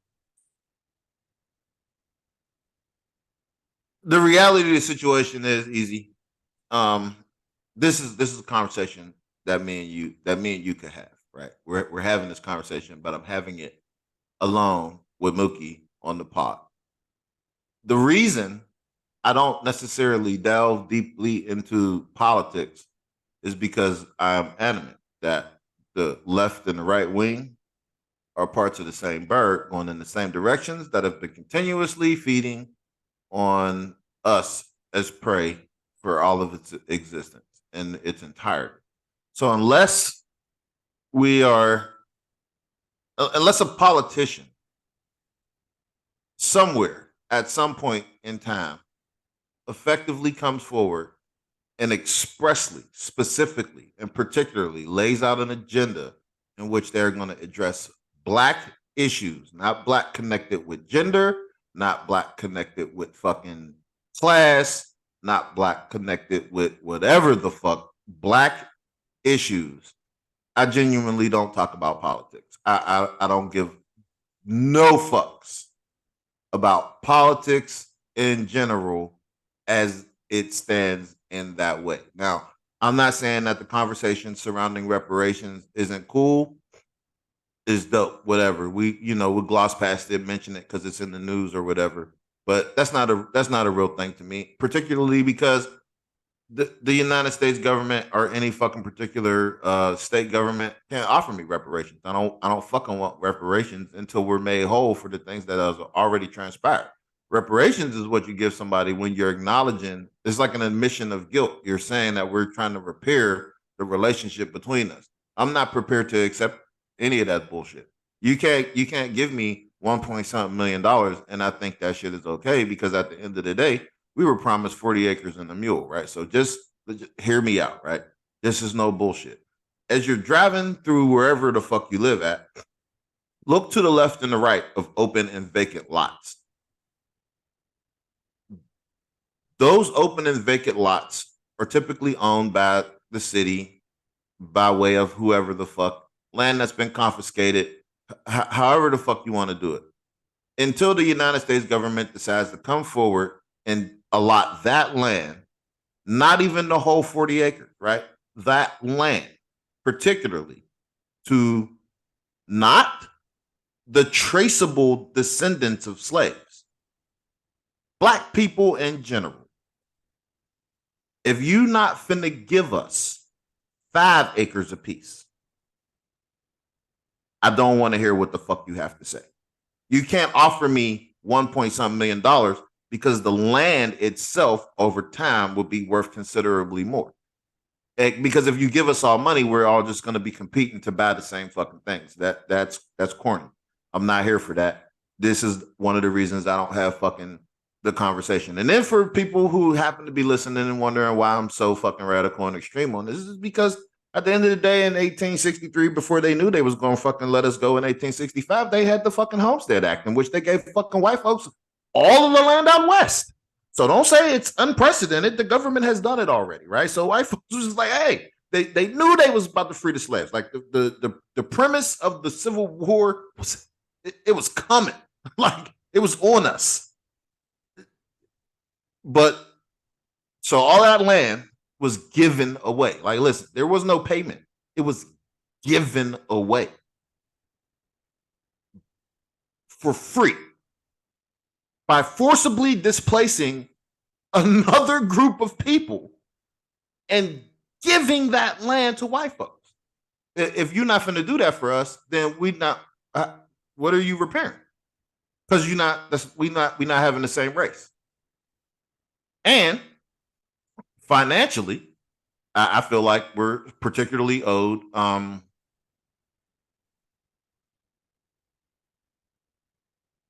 the reality of the situation is easy. This is a conversation that me and you could have, right? We're having this conversation, but I'm having it alone with Mookie on the pod. The reason I don't necessarily delve deeply into politics is because I'm adamant that the left and the right wing are parts of the same bird going in the same directions that have been continuously feeding on us as prey for all of its existence and its entirety. So unless a politician somewhere at some point in time effectively comes forward and expressly, specifically, and particularly lays out an agenda in which they're going to address Black issues, not Black connected with gender, not Black connected with fucking class, not Black connected with whatever the fuck, Black issues. I genuinely don't talk about politics. I don't give no fucks about politics in general as it stands in that way. Now, I'm not saying that the conversation surrounding reparations isn't cool. It's dope, whatever. We gloss past it, mention it because it's in the news or whatever. But that's not a real thing to me, particularly because the United States government or any fucking particular state government can't offer me reparations. I don't fucking want reparations until we're made whole for the things that have already transpired. Reparations is what you give somebody when you're acknowledging. It's like an admission of guilt. You're saying that we're trying to repair the relationship between us. I'm not prepared to accept any of that bullshit. You can't give me 1 point something $1 million and I think that shit is okay because at the end of the day, we were promised 40 acres and a mule, right? So just hear me out, right? This is no bullshit. As you're driving through wherever the fuck you live at, look to the left and the right of open and vacant lots. Those open and vacant lots are typically owned by the city by way of whoever the fuck, land that's been confiscated, however the fuck you want to do it. Until the United States government decides to come forward and allot that land, not even the whole 40 acres, right? That land, particularly to not the traceable descendants of slaves, Black people in general. If you not finna give us 5 acres apiece, I don't want to hear what the fuck you have to say. You can't offer me 1 point something $1 million because the land itself over time will be worth considerably more. Because if you give us all money, we're all just going to be competing to buy the same fucking things. That's corny. I'm not here for that. This is one of the reasons I don't have fucking the conversation. And then for people who happen to be listening and wondering why I'm so fucking radical and extreme on this, is because at the end of the day in 1863, before they knew they was going to fucking let us go in 1865, they had the fucking Homestead Act in which they gave fucking white folks all of the land out west. So don't say it's unprecedented. The government has done it already, right? So white folks was just like, hey, they knew they was about to free the slaves. Like the premise of the Civil War was it was coming. Like it was on us. But so all that land was given away. Like, listen, there was no payment. It was given away for free by forcibly displacing another group of people and giving that land to white folks. If you're not going to do that for us, then we not. What are you repairing? Because we not having the same race. And financially, I feel like we're particularly owed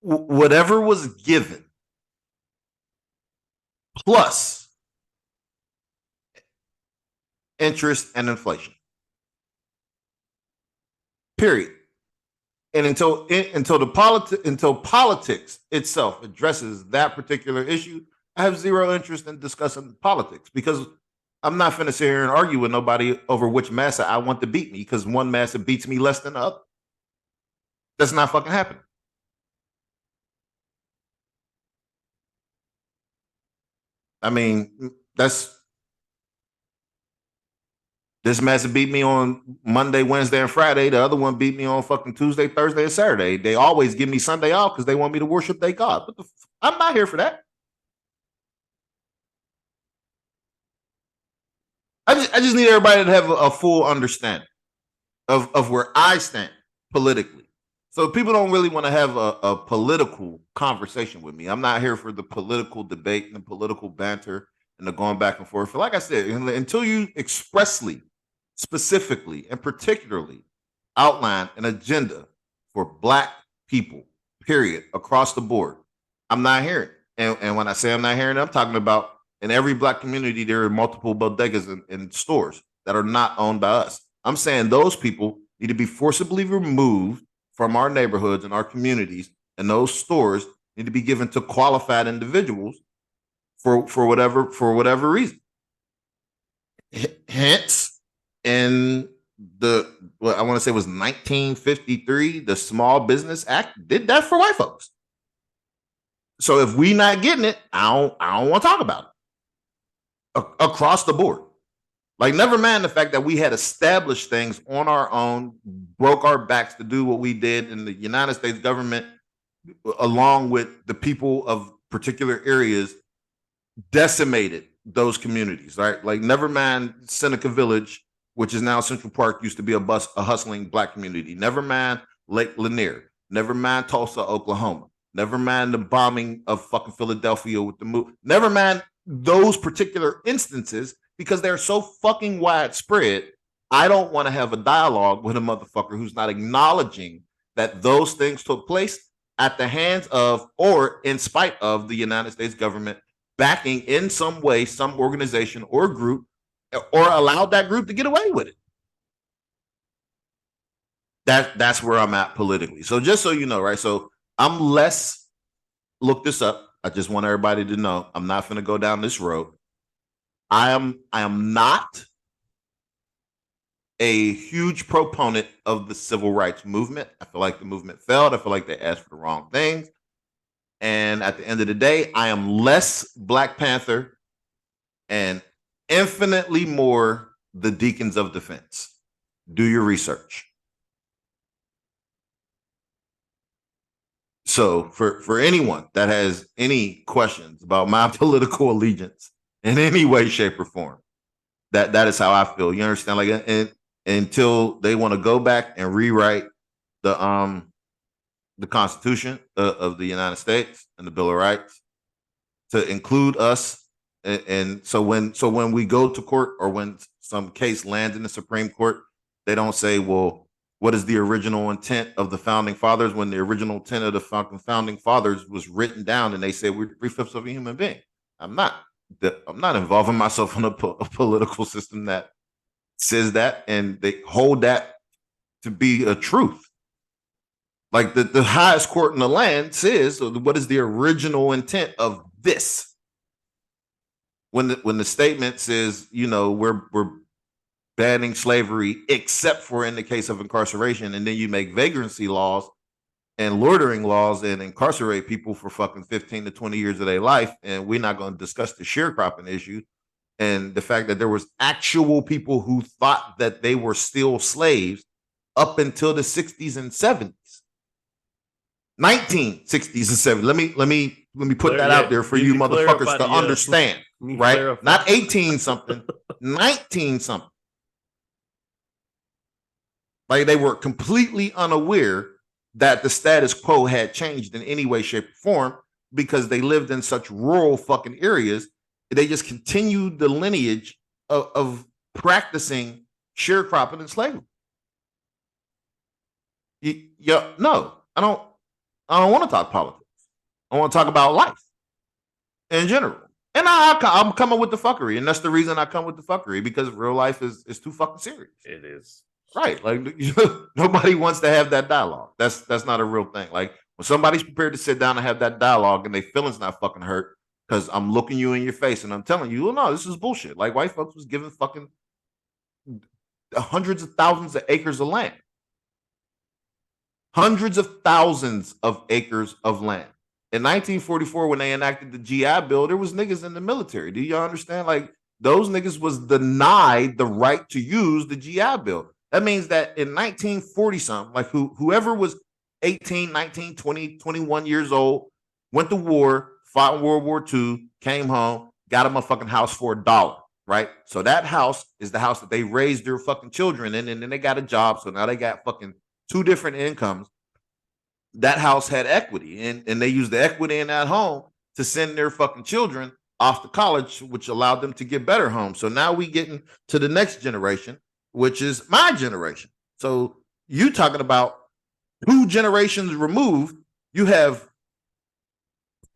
whatever was given plus interest and inflation. Period. And until politics itself addresses that particular issue, I have zero interest in discussing politics because I'm not finna sit here and argue with nobody over which massa I want to beat me because one massa beats me less than the other. That's not fucking happening. I mean, this massa beat me on Monday, Wednesday, and Friday. The other one beat me on fucking Tuesday, Thursday, and Saturday. They always give me Sunday off because they want me to worship their God. But I'm not here for that. I just need everybody to have a full understanding of where I stand politically. So people don't really want to have a political conversation with me. I'm not here for the political debate and the political banter and the going back and forth. Like I said, until you expressly, specifically, and particularly outline an agenda for Black people, period, across the board, I'm not hearing it. And when I say I'm not hearing it, I'm talking about in every Black community, there are multiple bodegas and stores that are not owned by us. I'm saying those people need to be forcibly removed from our neighborhoods and our communities, and those stores need to be given to qualified individuals for whatever reason. Hence, in what I want to say was 1953, the Small Business Act did that for white folks. So if we not getting it, I don't want to talk about it across the board. Like, never mind the fact that we had established things on our own, broke our backs to do what we did, in the United States government, along with the people of particular areas, decimated those communities, right? Like, never mind Seneca Village, which is now Central Park, used to be a hustling black community. Never mind Lake Lanier. Never mind Tulsa, Oklahoma. Never mind the bombing of fucking Philadelphia with the move. Never mind those particular instances, because they're so fucking widespread. I don't want to have a dialogue with a motherfucker who's not acknowledging that those things took place at the hands of, or in spite of, the United States government backing in some way some organization or group, or allowed that group to get away with it. That's where I'm at politically. So just so you know, right? So I'm less, look this up. I just want everybody to know I'm not going to go down this road. I am not a huge proponent of the civil rights movement. I feel like the movement failed. I feel like they asked for the wrong things. And at the end of the day, I am less Black Panther and infinitely more the Deacons of Defense. Do your research. So for anyone that has any questions about my political allegiance in any way, shape, or form, that is how I feel. You understand? Like, and until they want to go back and rewrite the Constitution of the United States and the Bill of Rights to include us, and so when we go to court, or when some case lands in the Supreme Court, they don't say, well, what is the original intent of the founding fathers, when the original intent of the founding fathers was written down, and they say we're 3/5 of a human being. I'm not involving myself in a political system that says that, and they hold that to be a truth. Like, the highest court in the land says, what is the original intent of this? When the statement says, we're banning slavery except for in the case of incarceration, and then you make vagrancy laws and loitering laws and incarcerate people for fucking 15 to 20 years of their life, and we're not going to discuss the sharecropping issue and the fact that there was actual people who thought that they were still slaves up until the 60s and 70s. 1960s and 70s. Let me put that out there for you motherfuckers to understand, right? Not 18 something, 19 something. Like, they were completely unaware that the status quo had changed in any way, shape, or form, because they lived in such rural fucking areas. They just continued the lineage of practicing sharecropping and slavery. No, I don't want to talk politics. I want to talk about life in general. And I'm coming with the fuckery, and that's the reason I come with the fuckery, because real life is too fucking serious. It is. Right. Like, nobody wants to have that dialogue. That's not a real thing. Like, when somebody's prepared to sit down and have that dialogue and their feelings not fucking hurt, because I'm looking you in your face and I'm telling you, well, no, this is bullshit. Like, white folks was given fucking hundreds of thousands of acres of land. Hundreds of thousands of acres of land. In 1944, when they enacted the GI Bill, there was niggas in the military. Do y'all understand? Like, those niggas was denied the right to use the GI Bill. That means that in 1940 something, like, whoever was 18, 19, 20, 21 years old, went to war, fought in World War II, came home, got a motherfucking house for $1, right? So that house is the house that they raised their fucking children in, and then they got a job, so now they got fucking 2 different incomes. That house had equity, and they used the equity in that home to send their fucking children off to college, which allowed them to get better homes. So now we getting to the next generation, which is my generation. So you talking about 2 generations removed, you have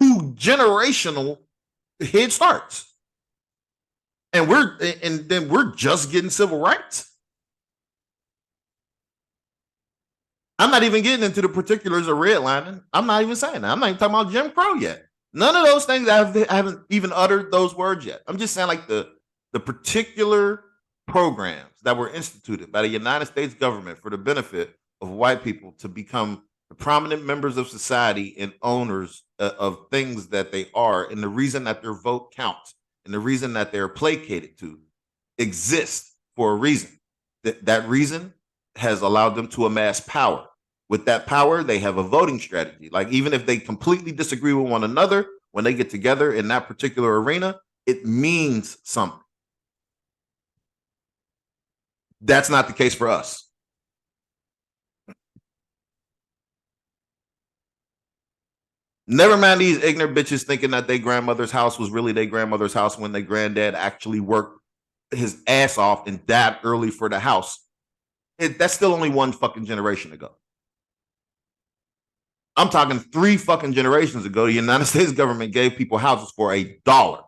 2 generational head starts. And then we're just getting civil rights. I'm not even getting into the particulars of redlining. I'm not even saying that. I'm not even talking about Jim Crow yet. None of those things, I haven't even uttered those words yet. I'm just saying, like, the particular programs that were instituted by the United States government for the benefit of white people to become the prominent members of society and owners of things that they are, and the reason that their vote counts, and the reason that they're placated to, exists for a reason. That reason has allowed them to amass power. With that power, they have a voting strategy. Like, even if they completely disagree with one another, when they get together in that particular arena, it means something. That's not the case for us. Never mind these ignorant bitches thinking that their grandmother's house was really their grandmother's house when their granddad actually worked his ass off and died early for the house. That's still only one fucking generation ago. I'm talking 3 fucking generations ago, the United States government gave people houses for $1.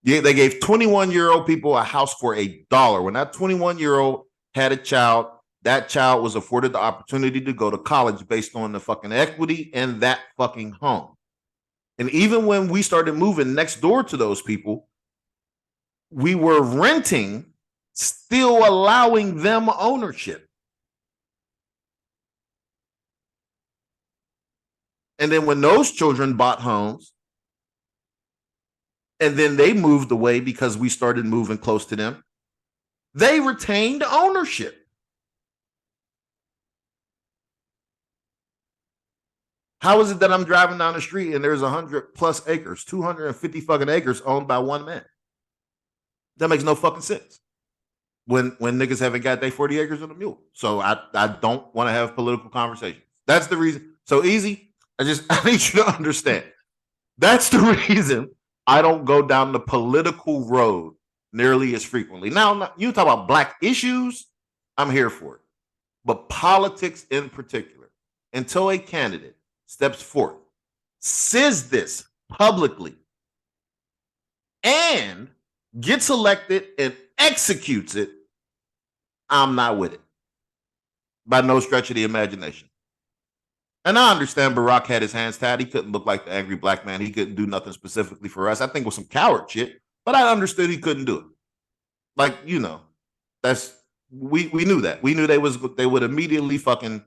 Yeah, they gave 21-year-old people a house for $1. When that 21-year-old had a child, that child was afforded the opportunity to go to college based on the fucking equity in that fucking home. And even when we started moving next door to those people, we were renting, still allowing them ownership. And then when those children bought homes, and then they moved away because we started moving close to them, they retained ownership. How is it that I'm driving down the street and there's 100+ acres, 250 fucking acres owned by one man? That makes no fucking sense. When niggas haven't got their 40 acres on a mule. So I don't want to have political conversations. That's the reason. So easy. I need you to understand. That's the reason I don't go down the political road nearly as frequently. Now, you talk about black issues, I'm here for it. But politics in particular, until a candidate steps forth, says this publicly, and gets elected and executes it, I'm not with it. By no stretch of the imagination. And I understand Barack had his hands tied. He couldn't look like the angry black man. He couldn't do nothing specifically for us. I think it was some coward shit, but I understood he couldn't do it. Like, you know, we knew that. We knew they would immediately fucking,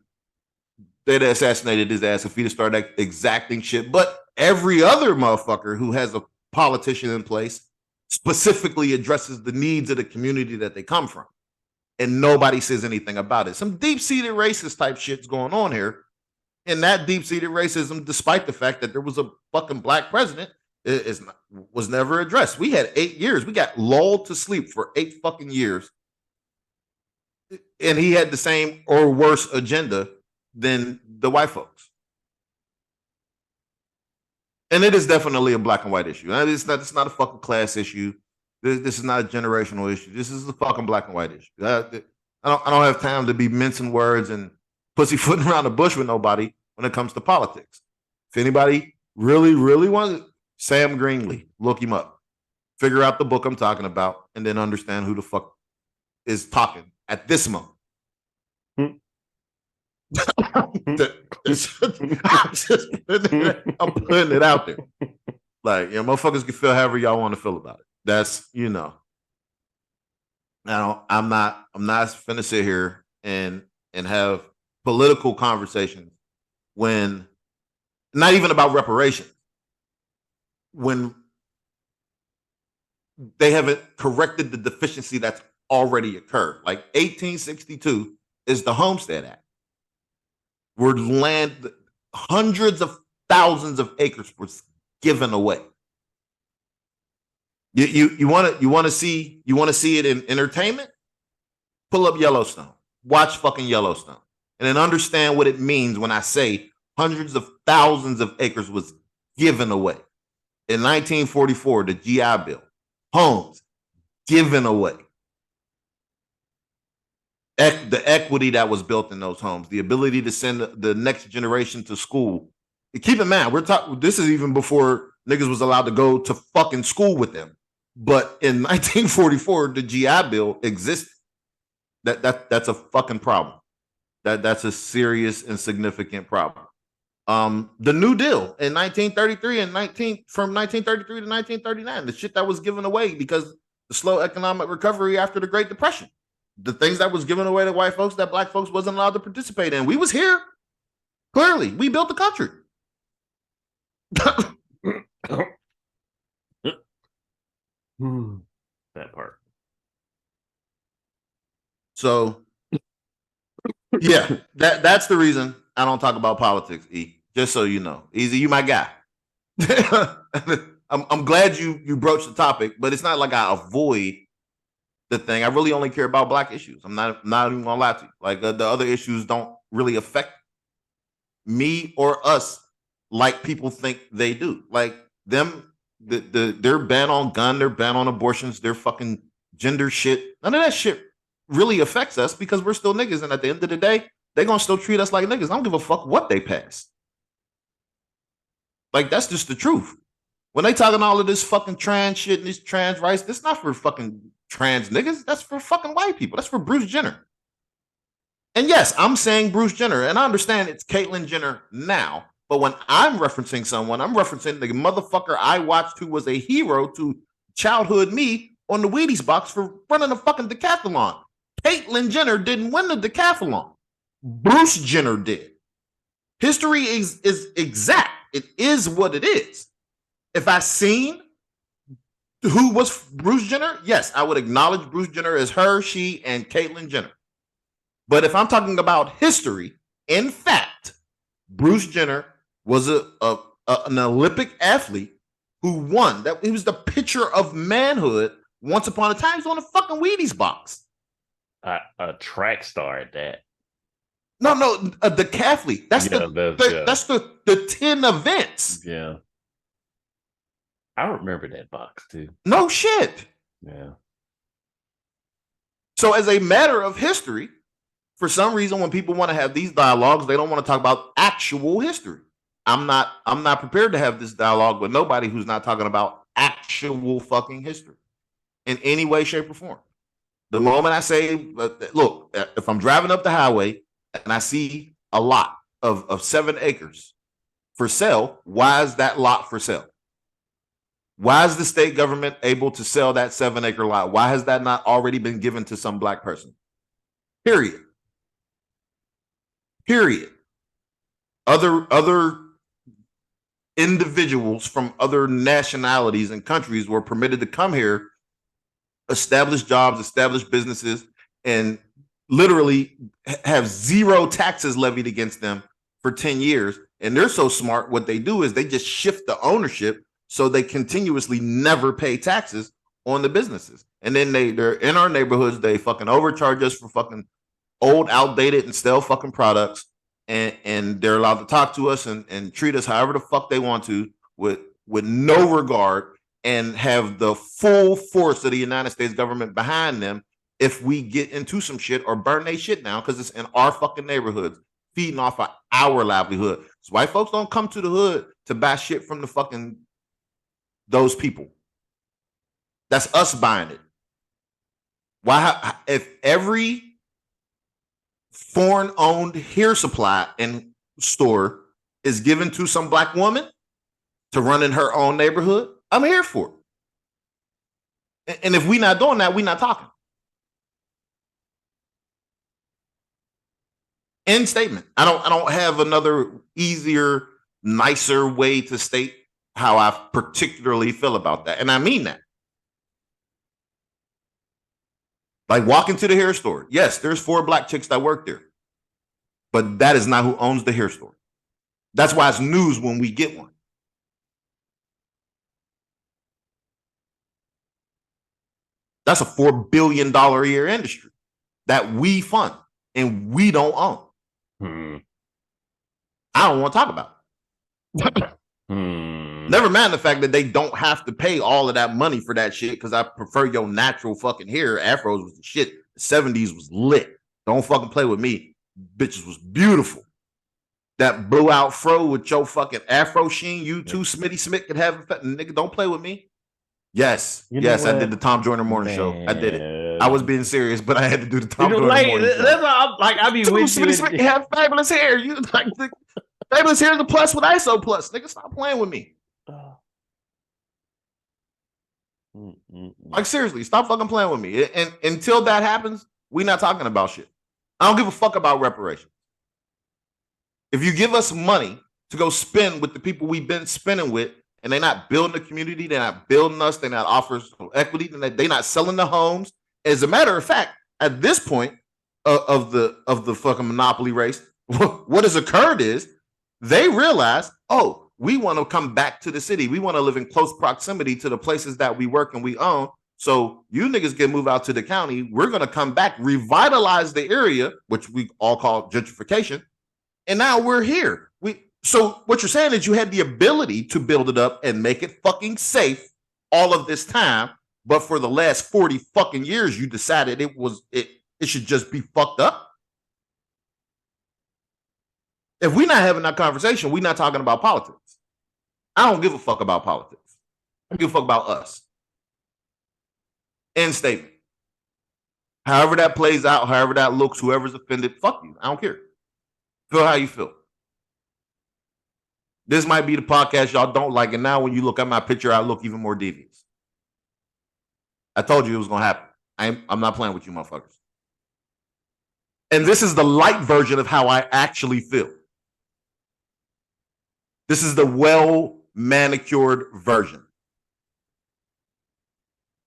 they'd assassinated his ass if he'd started exacting shit. But every other motherfucker who has a politician in place specifically addresses the needs of the community that they come from. And nobody says anything about it. Some deep-seated racist type shit's going on here. And that deep-seated racism, despite the fact that there was a fucking black president, was never addressed. We had 8 years. We got lulled to sleep for 8 fucking years. And he had the same or worse agenda than the white folks. And it is definitely a black and white issue. It's not a fucking class issue. This is not a generational issue. This is a fucking black and white issue. I don't have time to be mincing words and pussyfooting around the bush with nobody when it comes to politics. If anybody really, really wants it, Sam Greenlee, look him up. Figure out the book I'm talking about, and then understand who the fuck is talking at this moment. I'm putting it out there. Like, you know, motherfuckers can feel however y'all want to feel about it. That's, you know. Now, I'm not finna sit here and have political conversations when, not even about reparations, when they haven't corrected the deficiency that's already occurred. Like 1862 is the Homestead Act, where land, hundreds of thousands of acres was given away. You want to see it in entertainment? Pull up Yellowstone. Watch fucking Yellowstone. And then understand what it means when I say hundreds of thousands of acres was given away. In 1944, the GI Bill, homes given away. The equity that was built in those homes, the ability to send the next generation to school. Keep in mind, this is even before niggas was allowed to go to fucking school with them. But in 1944, the GI Bill existed. That's a fucking problem. That's a serious and significant problem. The New Deal in 1933 and from 1933 to 1939, the shit that was given away because the slow economic recovery after the Great Depression, the things that was given away to white folks that black folks wasn't allowed to participate in. We was here. Clearly, we built the country. That part. So, yeah, that's the reason I don't talk about politics, E. Just so you know. Easy, you my guy. I'm glad you broached the topic, but it's not like I avoid the thing. I really only care about black issues. I'm not even gonna lie to you. Like the other issues don't really affect me or us like people think they do. Like them, their ban on gun, their ban on abortions, their fucking gender shit. None of that shit really affects us because we're still niggas. And at the end of the day, they're gonna still treat us like niggas. I don't give a fuck what they pass. Like that's just the truth. When they talking all of this fucking trans shit and these trans rights, that's not for fucking trans niggas. That's for fucking white people. That's for Bruce Jenner. And yes, I'm saying Bruce Jenner, and I understand it's Caitlyn Jenner now. But when I'm referencing someone, I'm referencing the motherfucker I watched who was a hero to childhood me on the Wheaties box for running a fucking decathlon. Caitlyn Jenner didn't win the decathlon. Bruce Jenner did. History is exact. It is what it is. If I seen who was Bruce Jenner, yes, I would acknowledge Bruce Jenner as her, she, and Caitlyn Jenner. But if I'm talking about history, in fact, Bruce Jenner was an Olympic athlete who won. That he was the picture of manhood once upon a time. He was on a fucking Wheaties box. A track star at that. No, a decathlete. That's the 10 events. Yeah. I remember that box too. No shit. Yeah. So as a matter of history, for some reason, when people want to have these dialogues, they don't want to talk about actual history. I'm not prepared to have this dialogue with nobody who's not talking about actual fucking history in any way, shape, or form. The moment I say, look, if I'm driving up the highway and I see a lot of 7 acres for sale, why is that lot for sale? Why is the state government able to sell that 7-acre lot? Why has that not already been given to some black person? Period. Other individuals from other nationalities and countries were permitted to come here, establish jobs, establish businesses, and literally have zero taxes levied against them for 10 years. And they're so smart, what they do is they just shift the ownership so they continuously never pay taxes on the businesses. And then they're in our neighborhoods, they fucking overcharge us for fucking old, outdated, and stale fucking products. And they're allowed to talk to us and treat us however the fuck they want to with no regard, and have the full force of the United States government behind them if we get into some shit or burn their shit down because it's in our fucking neighborhoods, feeding off of our livelihood. So white folks don't come to the hood to buy shit from the fucking those people. That's us buying it. Why? If every foreign-owned hair supply and store is given to some black woman to run in her own neighborhood, I'm here for it. And if we're not doing that, we're not talking. End statement. I don't have another easier, nicer way to state how I particularly feel about that. And I mean that. Like walking to the hair store. Yes, there's 4 black chicks that work there. But that is not who owns the hair store. That's why it's news when we get one. That's a $4 billion a year industry that we fund and we don't own. I don't want to talk about it. Never mind the fact that they don't have to pay all of that money for that shit because I prefer your natural fucking hair. Afros was the shit. The 70s was lit. Don't fucking play with me. Bitches was beautiful. That blew out fro with your fucking afro sheen. You too, Smitty Smith could have a nigga. Don't play with me. Yes, yes, I did the Tom Joyner Morning Show. I did it. I was being serious, but I had to do the Tom Joyner Morning Show. That's all, like I be with Smitty Smith have fabulous hair. You like Fabulous, here's the plus with ISO plus. Nigga, stop playing with me. Like, seriously, stop fucking playing with me. And until that happens, we're not talking about shit. I don't give a fuck about reparations. If you give us money to go spend with the people we've been spending with, and they're not building the community, they're not building us, they're not offering equity, they're not selling the homes. As a matter of fact, at this point of the fucking monopoly race, what has occurred is they realize, oh, we want to come back to the city. We want to live in close proximity to the places that we work and we own. So you niggas can move out to the county. We're going to come back, revitalize the area, which we all call gentrification. And now we're here. So what you're saying is you had the ability to build it up and make it fucking safe all of this time. But for the last 40 fucking years, you decided it should just be fucked up. If we're not having that conversation, we're not talking about politics. I don't give a fuck about politics. I give a fuck about us. End statement. However that plays out, however that looks, whoever's offended, fuck you. I don't care. Feel how you feel. This might be the podcast y'all don't like, and now when you look at my picture, I look even more devious. I told you it was going to happen. I'm not playing with you motherfuckers. And this is the light version of how I actually feel. This is the well-manicured version.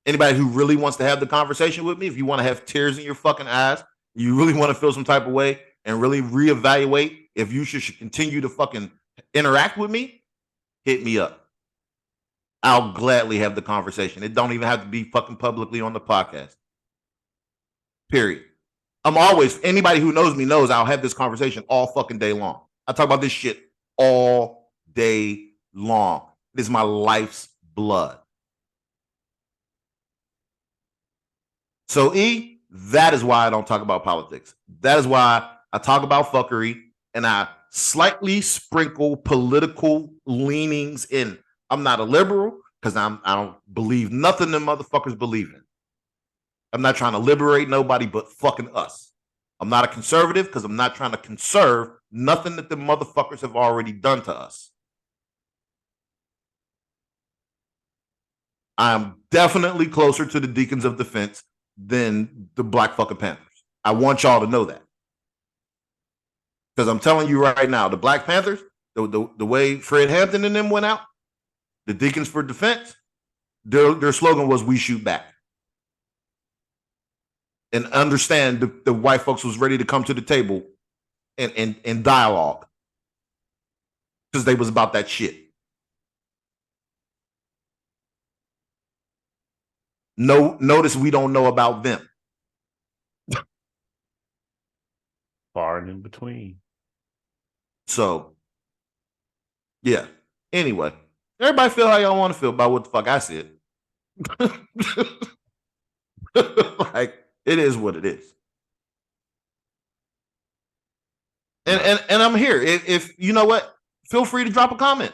Anybody who really wants to have the conversation with me, if you want to have tears in your fucking eyes, you really want to feel some type of way and really reevaluate if you should continue to fucking interact with me, hit me up. I'll gladly have the conversation. It don't even have to be fucking publicly on the podcast. Period. Anybody who knows me knows I'll have this conversation all fucking day long. I talk about this shit all day long. It is my life's blood. So that is why I don't talk about politics. That is why I talk about fuckery and I slightly sprinkle political leanings in. I'm not a liberal because I don't believe nothing them motherfuckers believe in. I'm not trying to liberate nobody but fucking us. I'm not a conservative because I'm not trying to conserve nothing that the motherfuckers have already done to us. I'm definitely closer to the Deacons of Defense than the Black fucking Panthers. I want y'all to know that. Because I'm telling you right now, the Black Panthers, the way Fred Hampton and them went out, the Deacons for Defense, their slogan was "We shoot back." And understand the white folks was ready to come to the table and dialogue. Because they was about that shit. Notice we don't know about them. Far and in between. So, yeah. Anyway, everybody feel how y'all want to feel about what the fuck I said. Like, it is what it is. And I'm here. If you know what, feel free to drop a comment.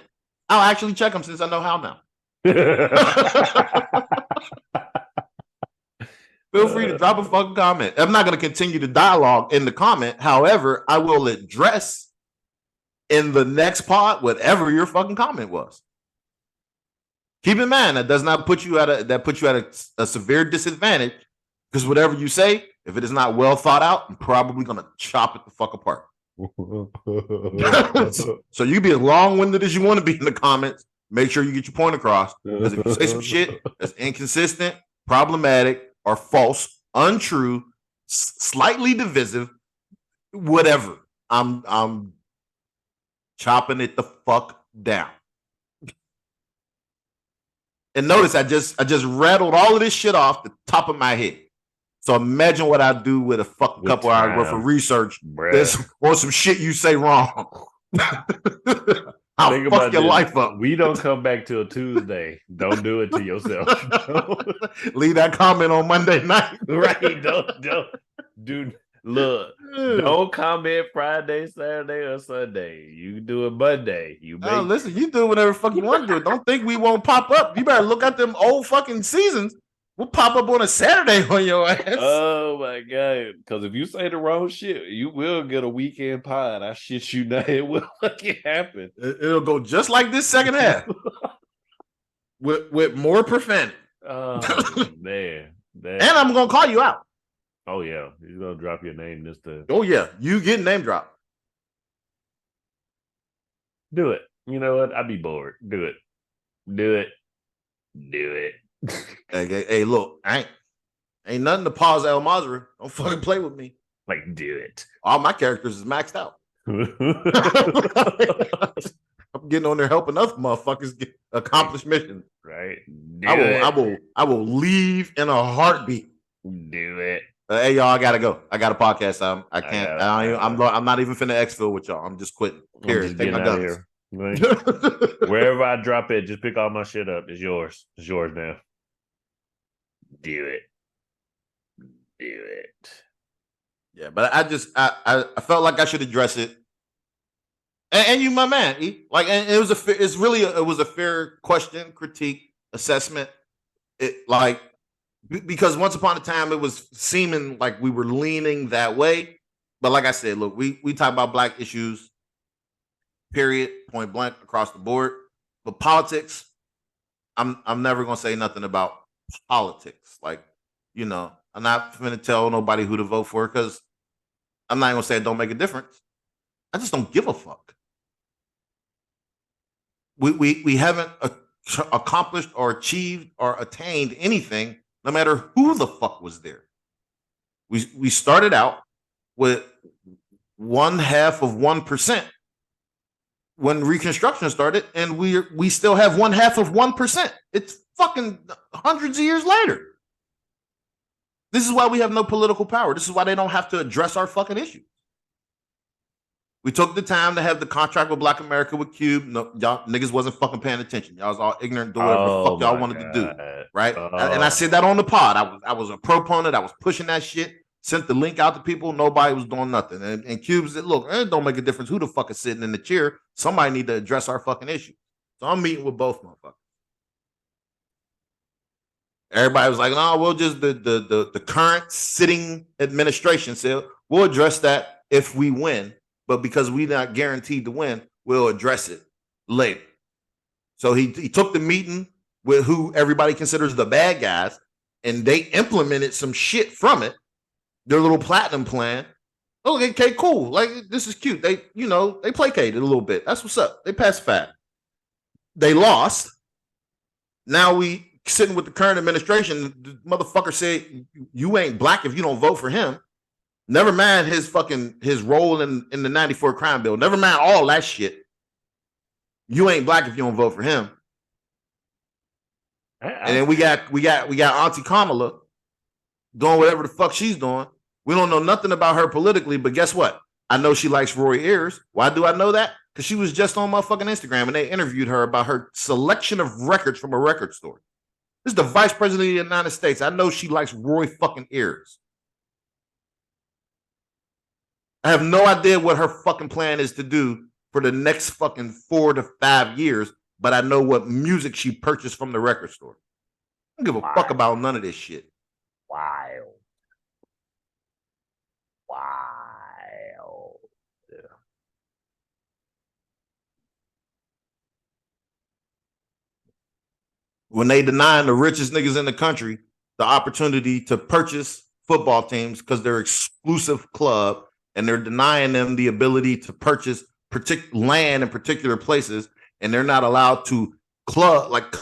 I'll actually check them since I know how now. Feel free to drop a fucking comment. I'm not going to continue the dialogue in the comment. However, I will address in the next pod whatever your fucking comment was. Keep in mind that does not put you at a severe disadvantage, because whatever you say, if it is not well thought out, I'm probably going to chop it the fuck apart. So you be as long-winded as you want to be in the comments. Make sure you get your point across. Because if you say some shit that's inconsistent, problematic, or false, untrue, slightly divisive, whatever, I'm chopping it the fuck down. And notice I just rattled all of this shit off the top of my head. So imagine what I do with a fucking couple hours worth of research or some shit you say wrong. I'll fuck your life up. We don't come back till Tuesday. Don't do it to yourself. Leave that comment on Monday night. Right. Don't. Dude, look. Don't comment Friday, Saturday, or Sunday. You can do it Monday. Listen, you do whatever fuck you want to do. Don't think we won't pop up. You better look at them old fucking seasons. We'll pop up on a Saturday on your ass. Oh my God. Because if you say the wrong shit, you will get a weekend pod. I shit you not. It will fucking happen. It'll go just like this second half. with more profanity. Oh man. And I'm gonna call you out. Oh yeah. He's gonna drop your name this time. Oh yeah. You get name dropped. Do it. You know what? I'd be bored. Do it. Do it. Do it. Hey, look, ain't nothing to pause El Mazra. Don't fucking play with me. Like, do it. All my characters is maxed out. I'm getting on there helping other motherfuckers accomplish missions. Right. I will leave in a heartbeat. Do it. Hey y'all, I gotta go. I got a podcast. I can't. I'm not even finna exfil with y'all. I'm just quitting. Period. Take my guns. Wherever I drop it, just pick all my shit up. It's yours. It's yours now. Do it. Do it. Yeah, but I felt like I should address it. And you, my man, like, and it was a fair question, critique, assessment. It like because once upon a time it was seeming like we were leaning that way, but like I said, look, we talk about Black issues, period, point blank, across the board. But politics, I'm never gonna say nothing about politics. Like, you know, I'm not gonna tell nobody who to vote for because I'm not gonna say it don't make a difference. I just don't give a fuck. We haven't accomplished or achieved or attained anything, no matter who the fuck was there. We started out with 0.5% when Reconstruction started, and we still have 0.5%. It's fucking hundreds of years later. This is why we have no political power. This is why they don't have to address our fucking issues. We took the time to have the contract with Black America with Cube. No, y'all niggas wasn't fucking paying attention. Y'all was all ignorant, doing whatever the fuck y'all wanted to do, right? And I said that on the pod. I was a proponent. I was pushing that shit. Sent the link out to people. Nobody was doing nothing. And Cube said, "Look, it don't make a difference who the fuck is sitting in the chair. Somebody need to address our fucking issue." So I'm meeting with both motherfuckers. Everybody was like, "No, we'll just the current sitting administration said we'll address that if we win." But because we're not guaranteed to win, we'll address it later. So he took the meeting with who everybody considers the bad guys, and they implemented some shit from it, their little platinum plan. Oh, okay, cool. Like, this is cute. They placated a little bit. That's what's up. They pacified. They lost. Now we sitting with the current administration. The motherfucker said, you ain't Black if you don't vote for him. Never mind his role in the 94 crime bill. Never mind all that shit. You ain't Black if you don't vote for him. And then we got Auntie Kamala doing whatever the fuck she's doing. We don't know nothing about her politically, but guess what? I know she likes Roy Ayers. Why do I know that? Because she was just on my fucking Instagram and they interviewed her about her selection of records from a record store. This is the Vice President of the United States. I know she likes Roy fucking Ayers. I have no idea what her fucking plan is to do for the next fucking 4 to 5 years, but I know what music she purchased from the record store. I don't give a fuck about none of this shit. Wild. Yeah. When they denying the richest niggas in the country the opportunity to purchase football teams because they're exclusive club, and they're denying them the ability to purchase land in particular places, and they're not allowed to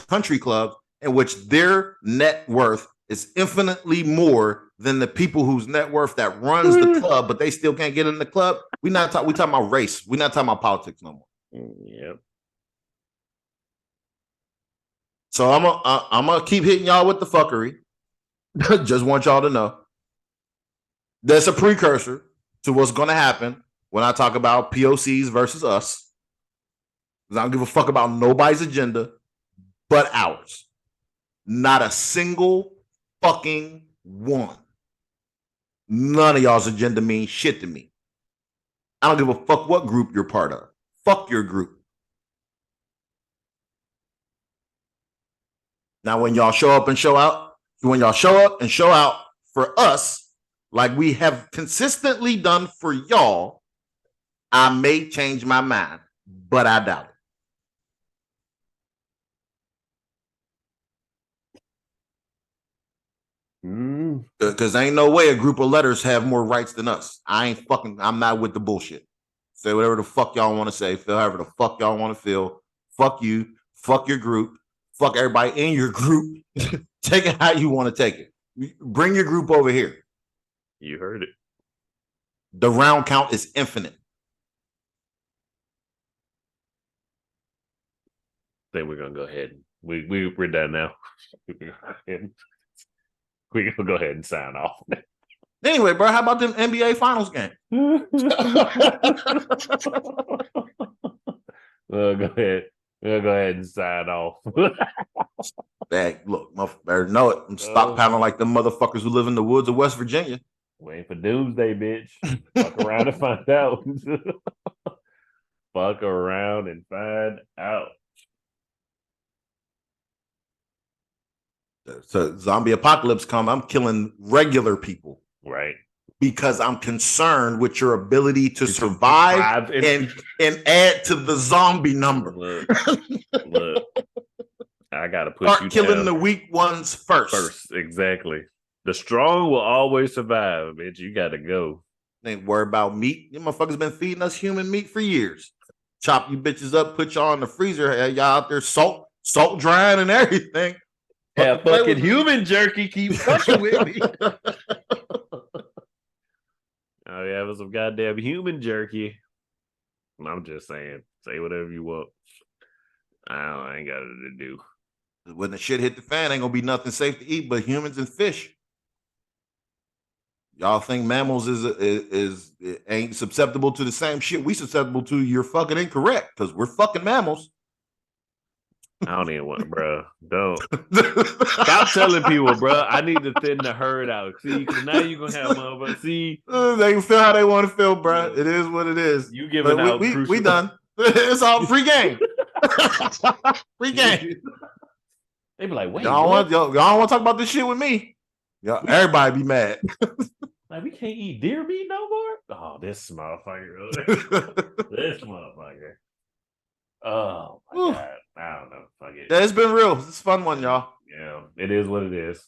country clubs in which their net worth is infinitely more than the people whose net worth that runs the club, but they still can't get in the club. We talking about race. We're not talking about politics no more. Yep. So I'm gonna keep hitting y'all with the fuckery. Just want y'all to know that's a precursor to what's going to happen when I talk about POCs versus us. Because I don't give a fuck about nobody's agenda but ours. Not a single fucking one. None of y'all's agenda means shit to me. I don't give a fuck what group you're part of. Fuck your group. Now, when y'all show up and show out, when y'all show up and show out for us, like we have consistently done for y'all, I may change my mind, but I doubt it. Because ain't no way a group of letters have more rights than us. I'm not with the bullshit. Say whatever the fuck y'all want to say. Feel however the fuck y'all want to feel. Fuck you. Fuck your group. Fuck everybody in your group. Take it how you want to take it. Bring your group over here. You heard it. The round count is infinite. Then we're gonna go ahead. We're done now. We're gonna go ahead and sign off. Anyway, bro, how about them NBA Finals game? We'll go ahead. We'll go ahead and sign off. Hey, look, better know it. I'm stockpiling like the motherfuckers who live in the woods of West Virginia. Waiting for doomsday, bitch. Fuck around and find out. Fuck around and find out. So zombie apocalypse come, I'm killing regular people. Right. Because I'm concerned with your ability to survive and add to the zombie number. Look. I gotta put Start you killing down. the weak ones first. First, exactly. The strong will always survive, bitch. You gotta go. Ain't worry about meat. You motherfuckers been feeding us human meat for years. Chop you bitches up, put y'all in the freezer. Y'all out there salt drying and everything. Yeah, fucking human jerky keep fucking with me. Oh yeah, it was some goddamn human jerky. I'm just saying, say whatever you want. I ain't got it to do. When the shit hit the fan, ain't gonna be nothing safe to eat but humans and fish. Y'all think mammals is ain't susceptible to the same shit we susceptible to? You're fucking incorrect because we're fucking mammals. I don't even want, bro. Don't stop telling people, bro. I need to thin the herd out. See, because now you're gonna have motherfuckers. See, they can feel how they want to feel, bro. It is what it is. You giving out? We done. It's all free game. Free game. They be like, wait, y'all want to talk about this shit with me? Y'all, everybody be mad. Like, we can't eat deer meat no more. Oh, this motherfucker. This motherfucker. Oh my god. I don't know. Fuck it. Yeah, it's been real. It's a fun one, y'all. Yeah, it is what it is.